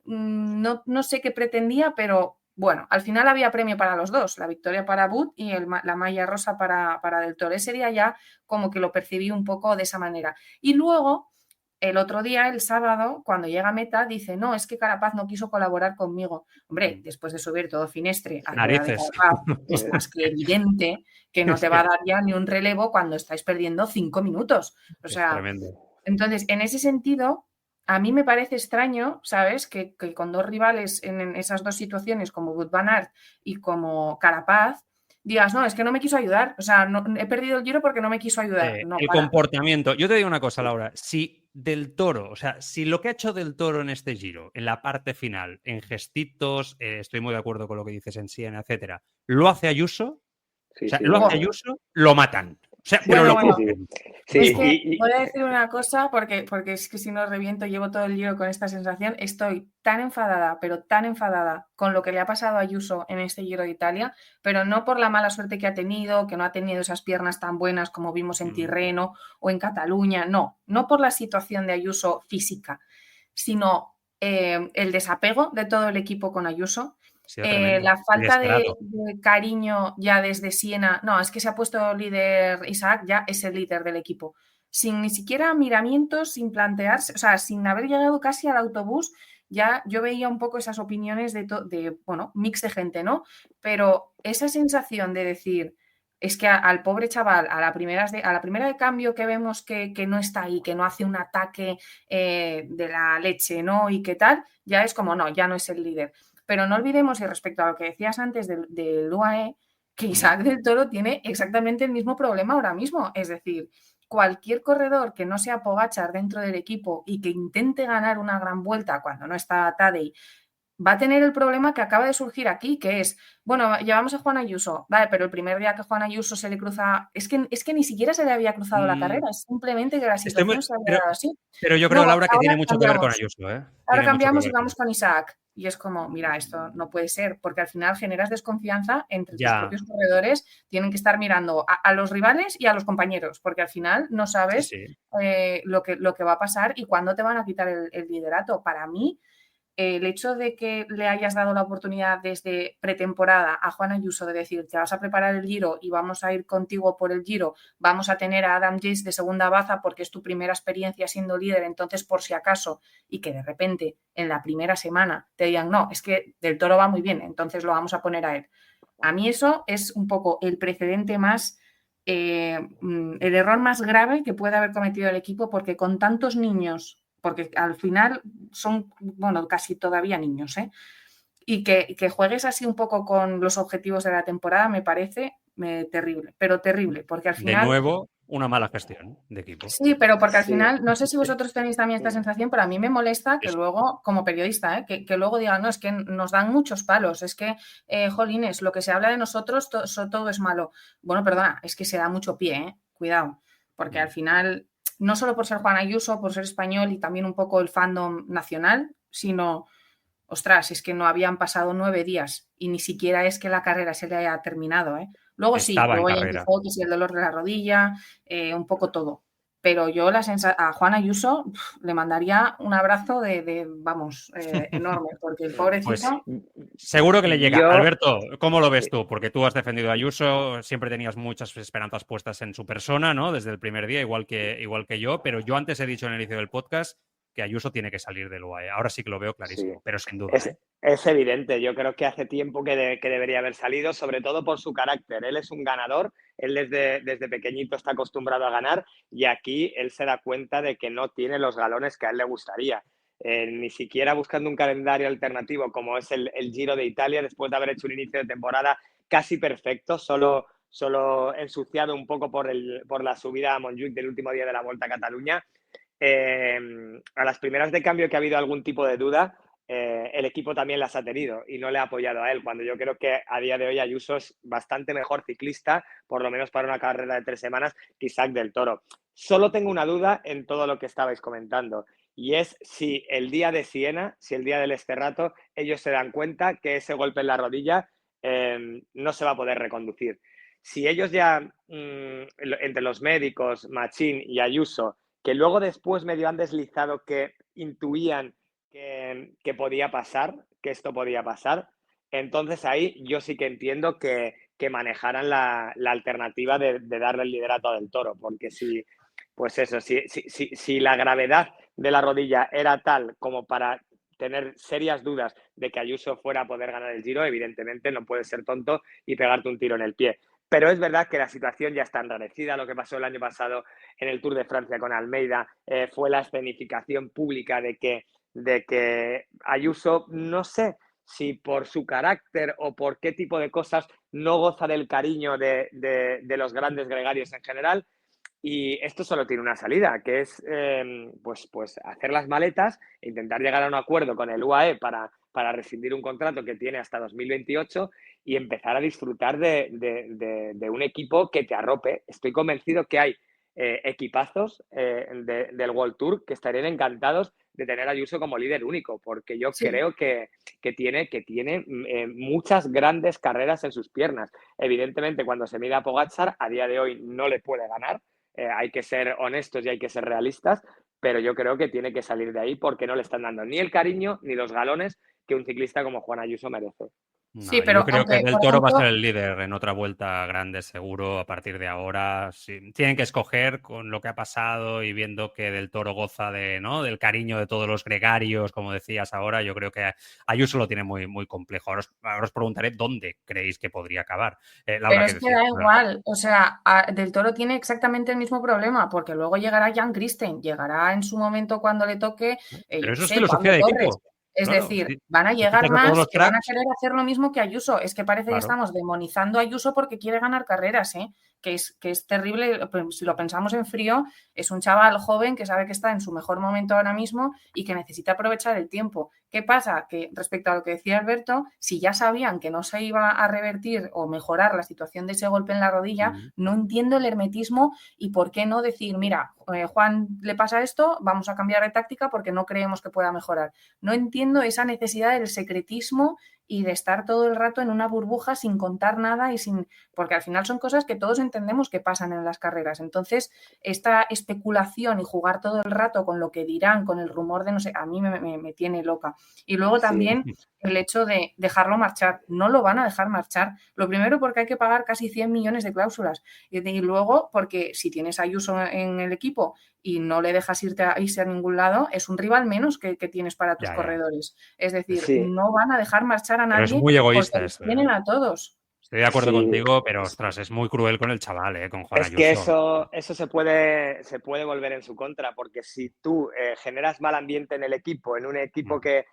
no sé qué pretendía, pero bueno, al final había premio para los dos, la victoria para Wout y la malla rosa para Del Toro. Ese día ya como que lo percibí un poco de esa manera. Y luego, el otro día, el sábado, cuando llega a meta, dice, no, es que Carapaz no quiso colaborar conmigo. Hombre, después de subir todo Finestre arriba de Narices. Carapaz, es más que evidente que no te va a dar ya ni un relevo cuando estáis perdiendo 5 minutos. O Es sea, tremendo. entonces, en ese sentido, a mí me parece extraño, ¿sabes? Que con dos rivales en esas dos situaciones, como Wout van Aert y como Carapaz, digas, no, es que no me quiso ayudar. O sea, no, he perdido el Giro porque no me quiso ayudar. No, El comportamiento. Yo te digo una cosa, Laura. Si Del Toro, o sea, si lo que ha hecho Del Toro en este Giro, en la parte final, en gestitos, estoy muy de acuerdo con lo que dices en Siena, etcétera, lo hace Ayuso, Sí, o sea, sí, lo hace bueno. Ayuso, lo matan. O sea, Sí, pero lo sí, Bueno, matan. sí. es Sí, que voy a decir una cosa, porque es que si no reviento, llevo todo el Giro con esta sensación. Estoy tan enfadada, pero tan enfadada con lo que le ha pasado a Ayuso en este Giro de Italia, pero no por la mala suerte que ha tenido, que no ha tenido esas piernas tan buenas como vimos en Tirreno o en Cataluña, no por la situación de Ayuso física, sino el desapego de todo el equipo con Ayuso. Ha sido tremendo. La falta de Descarado. cariño ya desde Siena, no, es que se ha puesto líder Isaac, ya es el líder del equipo, sin ni siquiera miramientos, sin plantearse, o sea, sin haber llegado casi al autobús, ya yo veía un poco esas opiniones de bueno, mix de gente, ¿no? Pero esa sensación de decir, es que al pobre chaval, a la primera de cambio que vemos que no está ahí, que no hace un ataque de la leche, ¿no? Y qué tal, ya es como, no, ya no es el líder. Pero no olvidemos, y respecto a lo que decías antes del UAE, que Isaac del Toro tiene exactamente el mismo problema ahora mismo. Es decir, cualquier corredor que no sea Pogačar dentro del equipo y que intente ganar una gran vuelta cuando no está Tadej, va a tener el problema que acaba de surgir aquí, que es, bueno, llevamos a Juan Ayuso, vale, pero el primer día que Juan Ayuso se le cruza, es que ni siquiera se le había cruzado la carrera, es simplemente que la situación se había dado así. Pero yo No, creo, Laura, que tiene ahora mucho que ver con cambiamos. Ayuso, ¿eh? Ahora Tiene mucho que cambiamos y ver con vamos con Isaac. Y es como, mira, esto no puede ser, porque al final generas desconfianza entre tus Ya. propios corredores. Tienen que estar mirando a los rivales y a los compañeros, porque al final no sabes Sí. lo que va a pasar y cuándo te van a quitar el liderato. Para mí, el hecho de que le hayas dado la oportunidad desde pretemporada a Juan Ayuso de decir, te vas a preparar el Giro y vamos a ir contigo por el Giro, vamos a tener a Adam Yates de segunda baza porque es tu primera experiencia siendo líder, entonces por si acaso, y que de repente en la primera semana te digan, no, es que Del Toro va muy bien, entonces lo vamos a poner a él. A mí eso es un poco el precedente más, el error más grave que puede haber cometido el equipo, porque con tantos niños, porque al final son, bueno, casi todavía niños, y que juegues así un poco con los objetivos de la temporada me parece terrible, pero terrible, porque al final... De nuevo, una mala gestión de equipo. Sí, pero porque al final, no sé si vosotros tenéis también esta sensación, pero a mí me molesta que luego, como periodista, que luego digan, no, es que nos dan muchos palos, es que, jolines, lo que se habla de nosotros, todo es malo. Bueno, perdona, es que se da mucho pie, cuidado, porque al final, no solo por ser Juan Ayuso, por ser español y también un poco el fandom nacional, sino, ostras, es que no habían pasado 9 días y ni siquiera es que la carrera se le haya terminado, Luego sí, luego ya empezó que si el dolor de la rodilla, un poco todo. Pero yo a Juan Ayuso le mandaría un abrazo vamos, enorme, porque el pobrecito... Pues, seguro que le llega. Alberto, ¿cómo lo ves tú? Porque tú has defendido a Ayuso, siempre tenías muchas esperanzas puestas en su persona, ¿no? Desde el primer día, igual que yo, pero yo antes he dicho en el inicio del podcast que Ayuso tiene que salir del UAE. Ahora sí que lo veo clarísimo, pero sin duda. Es evidente, yo creo que hace tiempo que debería haber salido, sobre todo por su carácter. Él es un ganador, él desde pequeñito está acostumbrado a ganar y aquí él se da cuenta de que no tiene los galones que a él le gustaría. Ni siquiera buscando un calendario alternativo como es el Giro de Italia, después de haber hecho un inicio de temporada casi perfecto, solo ensuciado un poco por la subida a Montjuïc del último día de la Volta a Cataluña. A las primeras de cambio que ha habido algún tipo de duda, el equipo también las ha tenido y no le ha apoyado a él, cuando yo creo que a día de hoy Ayuso es bastante mejor ciclista, por lo menos para una carrera de 3 semanas, que Isaac Del Toro. Solo tengo una duda en todo lo que estabais comentando, y es si el día de Siena, si el día del Sterrato, ellos se dan cuenta que ese golpe en la rodilla no se va a poder reconducir. Si ellos ya, entre los médicos, Machín y Ayuso, que luego después medio han deslizado que intuían que podía pasar, que esto podía pasar, entonces ahí yo sí que entiendo que manejaran la alternativa de darle el liderato a Del Toro, porque si la gravedad de la rodilla era tal como para tener serias dudas de que Ayuso fuera a poder ganar el Giro, evidentemente no puedes ser tonto y pegarte un tiro en el pie. Pero es verdad que la situación ya está enrarecida. Lo que pasó el año pasado en el Tour de Francia con Almeida fue la escenificación pública de que Ayuso, no sé si por su carácter o por qué tipo de cosas, no goza del cariño de los grandes gregarios en general. Y esto solo tiene una salida, que es pues hacer las maletas e intentar llegar a un acuerdo con el UAE para rescindir un contrato que tiene hasta 2028 y empezar a disfrutar de un equipo que te arrope. Estoy convencido que hay equipazos del World Tour que estarían encantados de tener a Ayuso como líder único, porque yo creo que tiene muchas grandes carreras en sus piernas. Evidentemente, cuando se mide a Pogačar, a día de hoy no le puede ganar. Hay que ser honestos y hay que ser realistas, pero yo creo que tiene que salir de ahí porque no le están dando ni el cariño ni los galones que un ciclista como Juan Ayuso merece. No, sí, pero yo creo que Del Toro va a ser el líder en otra vuelta grande, seguro, a partir de ahora. Sí, tienen que escoger con lo que ha pasado y viendo que Del Toro goza del cariño de todos los gregarios, como decías ahora. Yo creo que Ayuso lo tiene muy, muy complejo. Ahora os preguntaré dónde creéis que podría acabar. Laura, pero es que da igual. O sea, Del Toro tiene exactamente el mismo problema, porque luego llegará Jan Christen, llegará en su momento cuando le toque. Pero eso es filosofía de equipo. Es decir, van a llegar más que van a querer hacer lo mismo que Ayuso. Es que parece que estamos demonizando a Ayuso porque quiere ganar carreras, que es terrible. Si lo pensamos en frío, es un chaval joven que sabe que está en su mejor momento ahora mismo y que necesita aprovechar el tiempo. ¿Qué pasa? Que respecto a lo que decía Alberto, si ya sabían que no se iba a revertir o mejorar la situación de ese golpe en la rodilla, no entiendo el hermetismo y por qué no decir, mira, Juan le pasa esto, vamos a cambiar de táctica porque no creemos que pueda mejorar. No entiendo esa necesidad del secretismo y de estar todo el rato en una burbuja sin contar nada porque al final son cosas que todos entendemos que pasan en las carreras. Entonces, esta especulación y jugar todo el rato con lo que dirán, con el rumor de no sé, a mí me tiene loca. Y luego también el hecho de dejarlo marchar. No lo van a dejar marchar. Lo primero porque hay que pagar casi 100 millones de cláusulas. Y luego porque si tienes a Ayuso en el equipo y no le dejas irse a ningún lado, es un rival menos que tienes para tus corredores. Es decir, no van a dejar marchar a nadie. Pero es muy egoísta porque esto. Tienen a todos. Estoy de acuerdo contigo, pero ostras, es muy cruel con el chaval, con Juan Ayuso. Es que eso se puede volver en su contra, porque si tú generas mal ambiente en el equipo, en un equipo que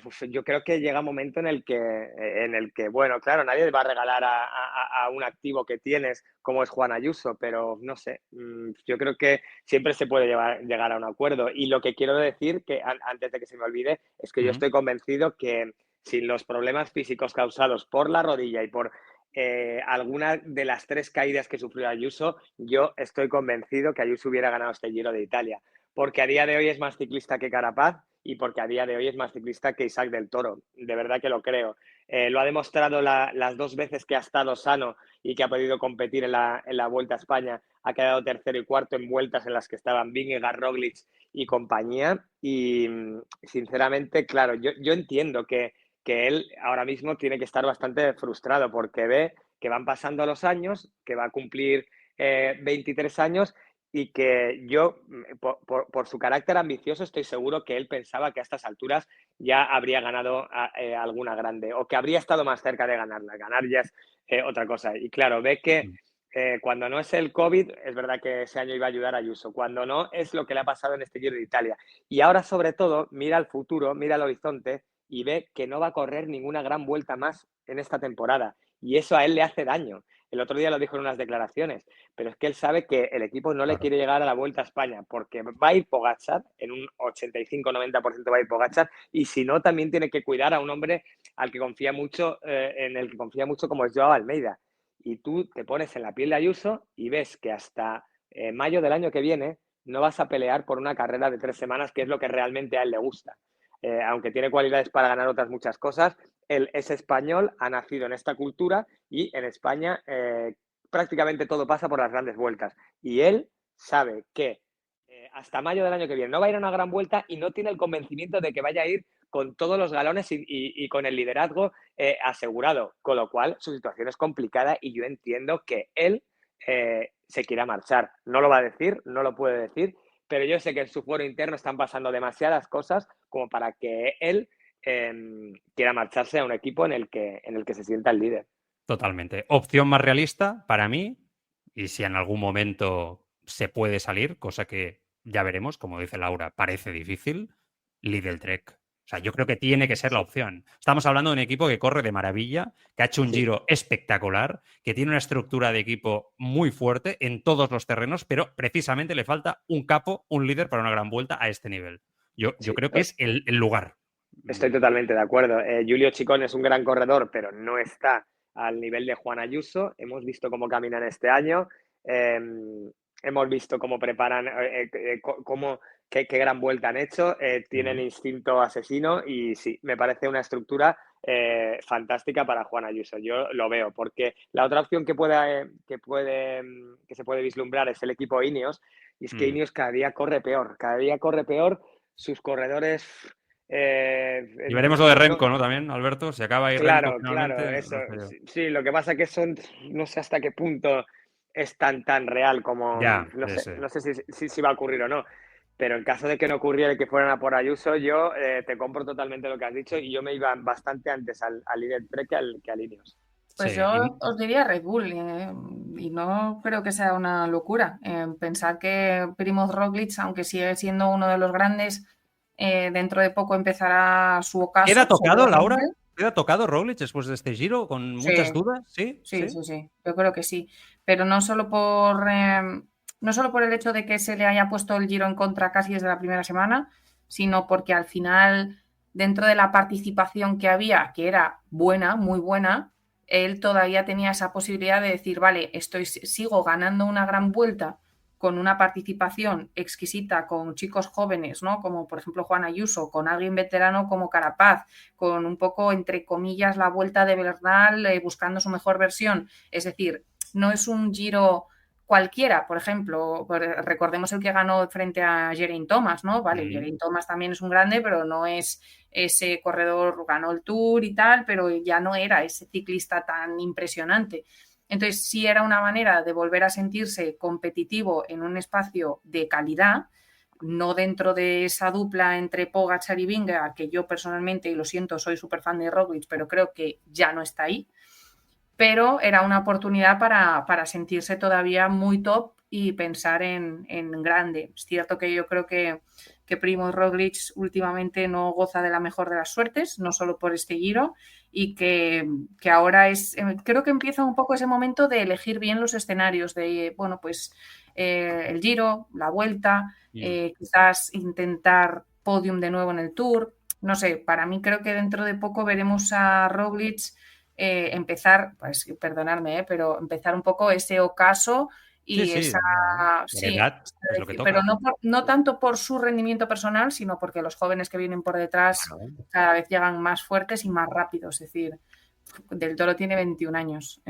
pues yo creo que llega un momento en el que, bueno, claro, nadie va a regalar a un activo que tienes como es Juan Ayuso, pero no sé, yo creo que siempre se puede llegar a un acuerdo. Y lo que quiero decir, que antes de que se me olvide, es que yo estoy convencido que sin los problemas físicos causados por la rodilla y por alguna de las 3 caídas que sufrió Ayuso, yo estoy convencido que Ayuso hubiera ganado este Giro de Italia, porque a día de hoy es más ciclista que Carapaz y porque a día de hoy es más ciclista que Isaac del Toro, de verdad que lo creo. Lo ha demostrado las 2 veces que ha estado sano y que ha podido competir en la Vuelta a España, ha quedado tercero y cuarto en vueltas en las que estaban Vingegaard, Roglic y compañía, y sinceramente, claro, yo entiendo que él ahora mismo tiene que estar bastante frustrado porque ve que van pasando los años, que va a cumplir 23 años y que yo, por su carácter ambicioso, estoy seguro que él pensaba que a estas alturas ya habría ganado alguna grande o que habría estado más cerca de ganarla. Ganar ya es otra cosa. Y claro, ve que cuando no es el COVID, es verdad que ese año iba a ayudar a Ayuso. Cuando no, es lo que le ha pasado en este Giro de Italia. Y ahora, sobre todo, mira al futuro, mira al horizonte y ve que no va a correr ninguna gran vuelta más en esta temporada. Y eso a él le hace daño. El otro día lo dijo en unas declaraciones, pero es que él sabe que el equipo no le quiere llegar a la Vuelta a España porque va a ir Pogačar, en un 85-90% va a ir Pogačar, y si no, también tiene que cuidar a un hombre al que confía mucho, en el que confía mucho, como es Joao Almeida. Y tú te pones en la piel de Ayuso y ves que hasta mayo del año que viene no vas a pelear por una carrera de 3 semanas, que es lo que realmente a él le gusta. Aunque tiene cualidades para ganar otras muchas cosas, él es español, ha nacido en esta cultura y en España prácticamente todo pasa por las grandes vueltas. Y él sabe que hasta mayo del año que viene no va a ir a una gran vuelta y no tiene el convencimiento de que vaya a ir con todos los galones y con el liderazgo asegurado. Con lo cual, su situación es complicada y yo entiendo que él se quiera marchar. No lo va a decir, no lo puede decir, pero yo sé que en su foro interno están pasando demasiadas cosas como para que él quiera marcharse a un equipo en el que se sienta el líder. Totalmente. Opción más realista para mí, y si en algún momento se puede salir, cosa que ya veremos, como dice Laura, parece difícil, Lidl Trek. O sea, yo creo que tiene que ser la opción. Estamos hablando de un equipo que corre de maravilla, que ha hecho un Giro espectacular, que tiene una estructura de equipo muy fuerte en todos los terrenos, pero precisamente le falta un capo, un líder para una gran vuelta a este nivel. Yo creo que es el lugar. Estoy totalmente de acuerdo. Julio Chicón es un gran corredor, pero no está al nivel de Juan Ayuso. Hemos visto cómo caminan este año. Hemos visto cómo preparan, qué gran vuelta han hecho. Tienen instinto asesino y sí, me parece una estructura fantástica para Juan Ayuso. Yo lo veo, porque la otra opción que se puede vislumbrar es el equipo Ineos, y es que Ineos cada día corre peor. Sus corredores... y veremos lo de Remco, ¿no? También, Alberto, se acaba ahí Remco finalmente. Claro, eso. Sí, lo que pasa es que no sé hasta qué punto es tan real como... No sé si va a ocurrir o no. Pero en caso de que no ocurriera y que fueran a por Ayuso, yo te compro totalmente lo que has dicho y yo me iba bastante antes al líder Trek que al Ineos. Pues sí, yo os diría Red Bull y no creo que sea una locura. Pensar que Primoz Roglic, aunque sigue siendo uno de los grandes, dentro de poco empezará su ocaso. ¿Queda tocado, Laura? ¿Queda tocado Roglic después de este Giro con muchas dudas? ¿Sí? Sí, yo creo que sí. Pero no solo por el hecho de que se le haya puesto el Giro en contra casi desde la primera semana, sino porque al final, dentro de la participación que había, que era buena, muy buena, él todavía tenía esa posibilidad de decir, vale, sigo ganando una gran vuelta con una participación exquisita con chicos jóvenes, ¿no? Como por ejemplo Juan Ayuso, con alguien veterano como Carapaz, con un poco, entre comillas, la vuelta de Bernal buscando su mejor versión. Es decir, no es un Giro cualquiera, por ejemplo, recordemos el que ganó frente a Geraint Thomas, ¿no? Vale, Geraint Thomas también es un grande, pero no es ese corredor, ganó el Tour y tal, pero ya no era ese ciclista tan impresionante. Entonces, sí era una manera de volver a sentirse competitivo en un espacio de calidad, no dentro de esa dupla entre Pogačar y Vingegaard, que yo personalmente, y lo siento, soy súper fan de Roglic, pero creo que ya no está ahí. Pero era una oportunidad para sentirse todavía muy top y pensar en grande. Es cierto que yo creo que Primož Roglic últimamente no goza de la mejor de las suertes, no solo por este Giro, y que ahora creo que empieza un poco ese momento de elegir bien los escenarios, de, bueno, pues el Giro, la Vuelta, quizás intentar podium de nuevo en el Tour. No sé, para mí creo que dentro de poco veremos a Roglic empezar, pues perdonadme, pero empezar un poco ese ocaso y esa... Sí, es lo que toca. Pero no tanto por su rendimiento personal, sino porque los jóvenes que vienen por detrás cada vez llegan más fuertes y más rápidos. Es decir, Del Toro tiene 21 años.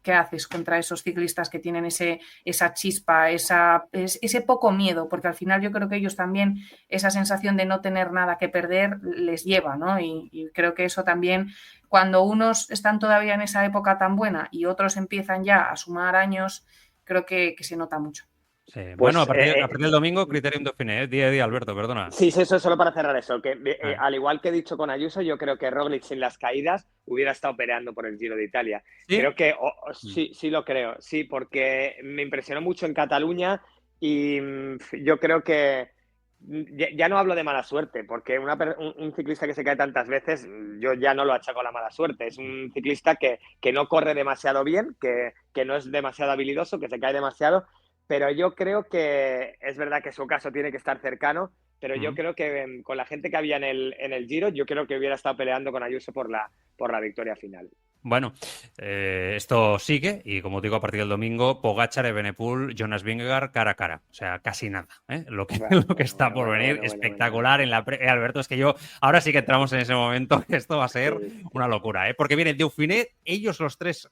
¿Qué haces contra esos ciclistas que tienen esa chispa, ese poco miedo? Porque al final yo creo que ellos también, esa sensación de no tener nada que perder les lleva, ¿no? Y creo que eso también, cuando unos están todavía en esa época tan buena y otros empiezan ya a sumar años, creo que se nota mucho. Sí. Pues, bueno, a partir del domingo, Criterium Dauphiné, día, Alberto, perdona. Sí, eso solo para cerrar eso, que al igual que he dicho con Ayuso, yo creo que Roglic sin las caídas hubiera estado peleando por el Giro de Italia. ¿Sí? Creo que sí lo creo, sí, porque me impresionó mucho en Cataluña y yo creo que ya no hablo de mala suerte, porque un ciclista que se cae tantas veces, yo ya no lo achaco a la mala suerte. Es un ciclista que no corre demasiado bien, que no es demasiado habilidoso, que se cae demasiado. Pero yo creo que es verdad que su caso tiene que estar cercano, pero yo creo que con la gente que había en el Giro, yo creo que hubiera estado peleando con Ayuso por la victoria final. Bueno, esto sigue y como digo, a partir del domingo, Pogačar, Evenepoel, Jonas Vingegaard cara a cara. O sea, casi nada. Lo que está por venir, espectacular en la Alberto, es que yo ahora sí que entramos en ese momento, que esto va a ser una locura, porque viene Dauphiné, ellos los tres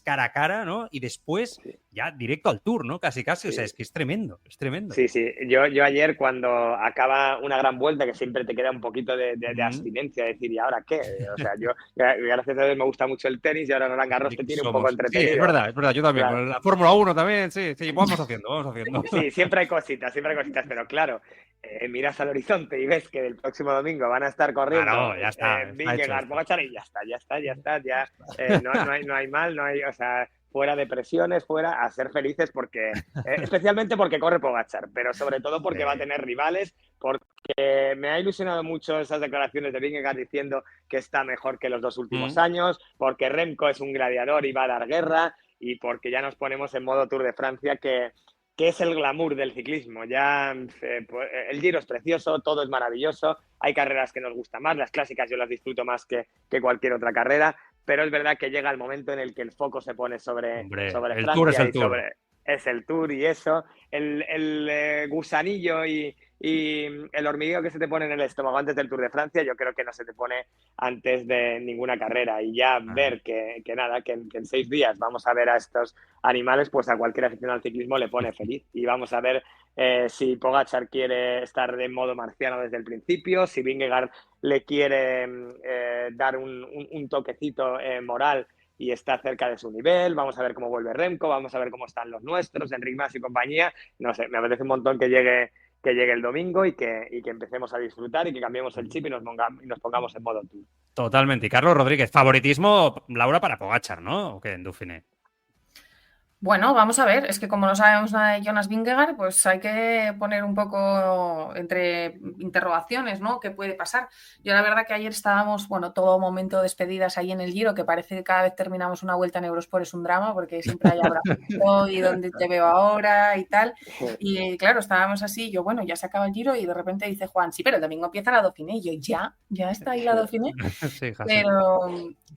cara a cara, ¿no? Y después ya directo al Tour, ¿no? Casi. O sea, es que es tremendo, es tremendo. Sí. Yo ayer, cuando acaba una gran vuelta, que siempre te queda un poquito de abstinencia, decir, ¿y ahora qué? O sea, yo, gracias a Dios, me gusta mucho el tenis y ahora Roland Garros te tiene un poco entretenido. Sí, es verdad, yo también. Claro. La Fórmula 1 también, sí, vamos haciendo. Sí, siempre hay cositas, pero claro, miras al horizonte y ves que el próximo domingo van a estar corriendo. Claro, ya está. Vingegaard, Pogačar, y ya está. No hay mal, no hay, o sea, fuera de presiones, fuera a ser felices, porque especialmente porque corre Pogačar, pero sobre todo porque va a tener rivales, porque me ha ilusionado mucho esas declaraciones de Vingegaard diciendo que está mejor que los 2 últimos años, porque Remco es un gladiador y va a dar guerra, y porque ya nos ponemos en modo Tour de Francia, que es el glamour del ciclismo. Ya el Giro es precioso, todo es maravilloso, hay carreras que nos gustan más, las clásicas yo las disfruto más que cualquier otra carrera, pero es verdad que llega el momento en el que el foco se pone sobre Francia, Tour es el Tour. Es el Tour, y eso, el gusanillo y el hormigueo que se te pone en el estómago antes del Tour de Francia, yo creo que no se te pone antes de ninguna carrera. Y ya ver que en 6 días vamos a ver a estos animales, pues a cualquier aficionado al ciclismo le pone feliz. Y vamos a ver si Pogačar quiere estar de modo marciano desde el principio, si Vingegaard le quiere dar un toquecito moral y está cerca de su nivel. Vamos a ver cómo vuelve Remco, vamos a ver cómo están los nuestros, Enric Mas y compañía. No sé, me apetece un montón que llegue el domingo y que empecemos a disfrutar y que cambiemos el chip y nos pongamos en modo Tour. Totalmente. Y Carlos Rodríguez, favoritismo, Laura, para Pogačar, ¿no? ¿O qué en Dauphiné? Bueno, vamos a ver, es que como no sabemos nada de Jonas Vingegaard, pues hay que poner un poco entre interrogaciones, ¿no? ¿Qué puede pasar? Yo la verdad que ayer estábamos, todo momento de despedidas ahí en el Giro, que parece que cada vez terminamos una vuelta en Eurosport es un drama, porque siempre hay abrazo y dónde te veo ahora y tal. Y claro, estábamos así, yo, ya se acaba el Giro y de repente dice Juan, sí, pero el domingo empieza la Dauphiné. Y yo, ya está ahí la Dauphiné. Sí,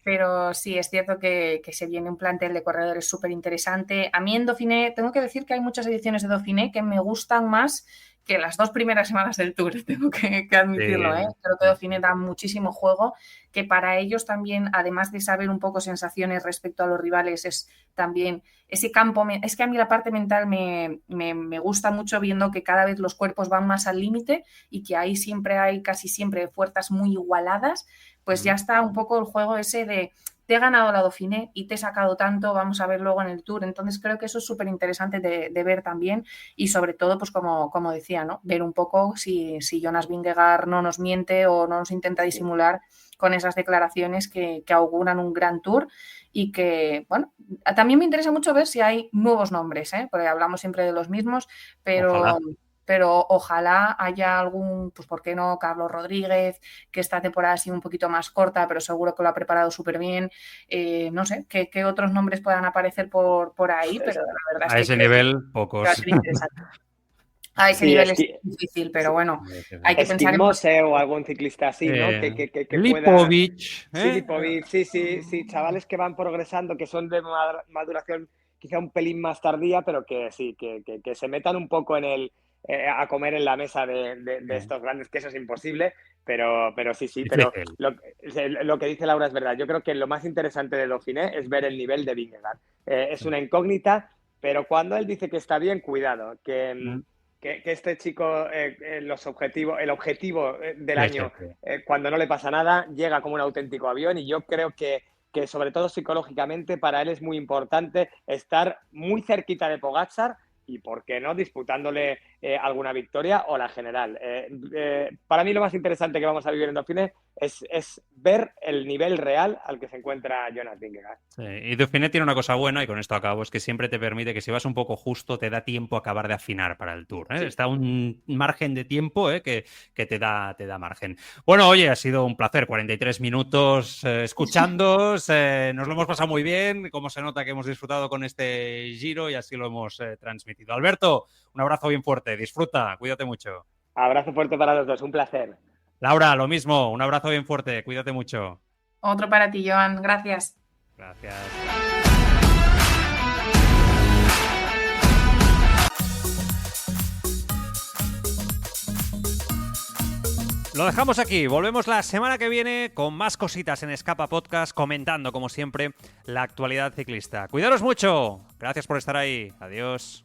pero sí, es cierto que se viene un plantel de corredores súper interesante. realmente a mí en Dauphiné, tengo que decir que hay muchas ediciones de Dauphiné que me gustan más que las 2 primeras semanas del Tour, tengo que admitirlo, ¿eh? Creo que Dauphiné da muchísimo juego, que para ellos también, además de saber un poco sensaciones respecto a los rivales, es también ese campo, es que a mí la parte mental me gusta mucho viendo que cada vez los cuerpos van más al límite y que ahí siempre hay casi siempre fuerzas muy igualadas, pues ya está un poco el juego ese de te he ganado la Dauphiné y te he sacado tanto, vamos a ver luego en el Tour. Entonces creo que eso es súper interesante de ver también y sobre todo, pues como decía, ¿no? Ver un poco si Jonas Vingegaard no nos miente o no nos intenta disimular con esas declaraciones que auguran un gran Tour y que, bueno, también me interesa mucho ver si hay nuevos nombres, ¿eh? Porque hablamos siempre de los mismos, pero ojalá haya algún, pues por qué no, Carlos Rodríguez, que esta temporada ha sido un poquito más corta, pero seguro que lo ha preparado súper bien. No sé, qué otros nombres puedan aparecer por ahí, pero la verdad es que... A ese nivel, pocos. Va a ser interesante. A ese nivel es difícil, pero bueno, hay que pensar en... o algún ciclista así, ¿no? Que Lipovic. Sí, Lipovic, sí, chavales que van progresando, que son de maduración quizá un pelín más tardía, pero que sí, que se metan un poco en el... a comer en la mesa de estos grandes, que eso es imposible, pero sí, pero lo que dice Laura es verdad. Yo creo que lo más interesante de Dauphiné es ver el nivel de Vingegaard. Es una incógnita, pero cuando él dice que está bien, cuidado, que este chico, el objetivo del año, cuando no le pasa nada, llega como un auténtico avión, y yo creo que sobre todo psicológicamente para él es muy importante estar muy cerquita de Pogačar y, ¿por qué no?, disputándole alguna victoria o la general. Para mí lo más interesante que vamos a vivir en Dauphiné es ver el nivel real al que se encuentra Jonas Vingegaard. Sí, y Dauphiné tiene una cosa buena, y con esto acabo, es que siempre te permite que si vas un poco justo te da tiempo a acabar de afinar para el Tour, ¿eh? Sí. Está un margen de tiempo que te da margen. Bueno, oye, ha sido un placer, 43 minutos escuchándoos, nos lo hemos pasado muy bien, como se nota que hemos disfrutado con este Giro y así lo hemos transmitido. Alberto, un abrazo bien fuerte, disfruta, cuídate mucho. Abrazo fuerte para los dos, un placer. Laura, lo mismo, un abrazo bien fuerte, cuídate mucho. Otro para ti, Joan, gracias. Gracias. Lo dejamos aquí, volvemos la semana que viene con más cositas en Escapa Podcast, comentando como siempre la actualidad ciclista. Cuidaros mucho, gracias por estar ahí, adiós.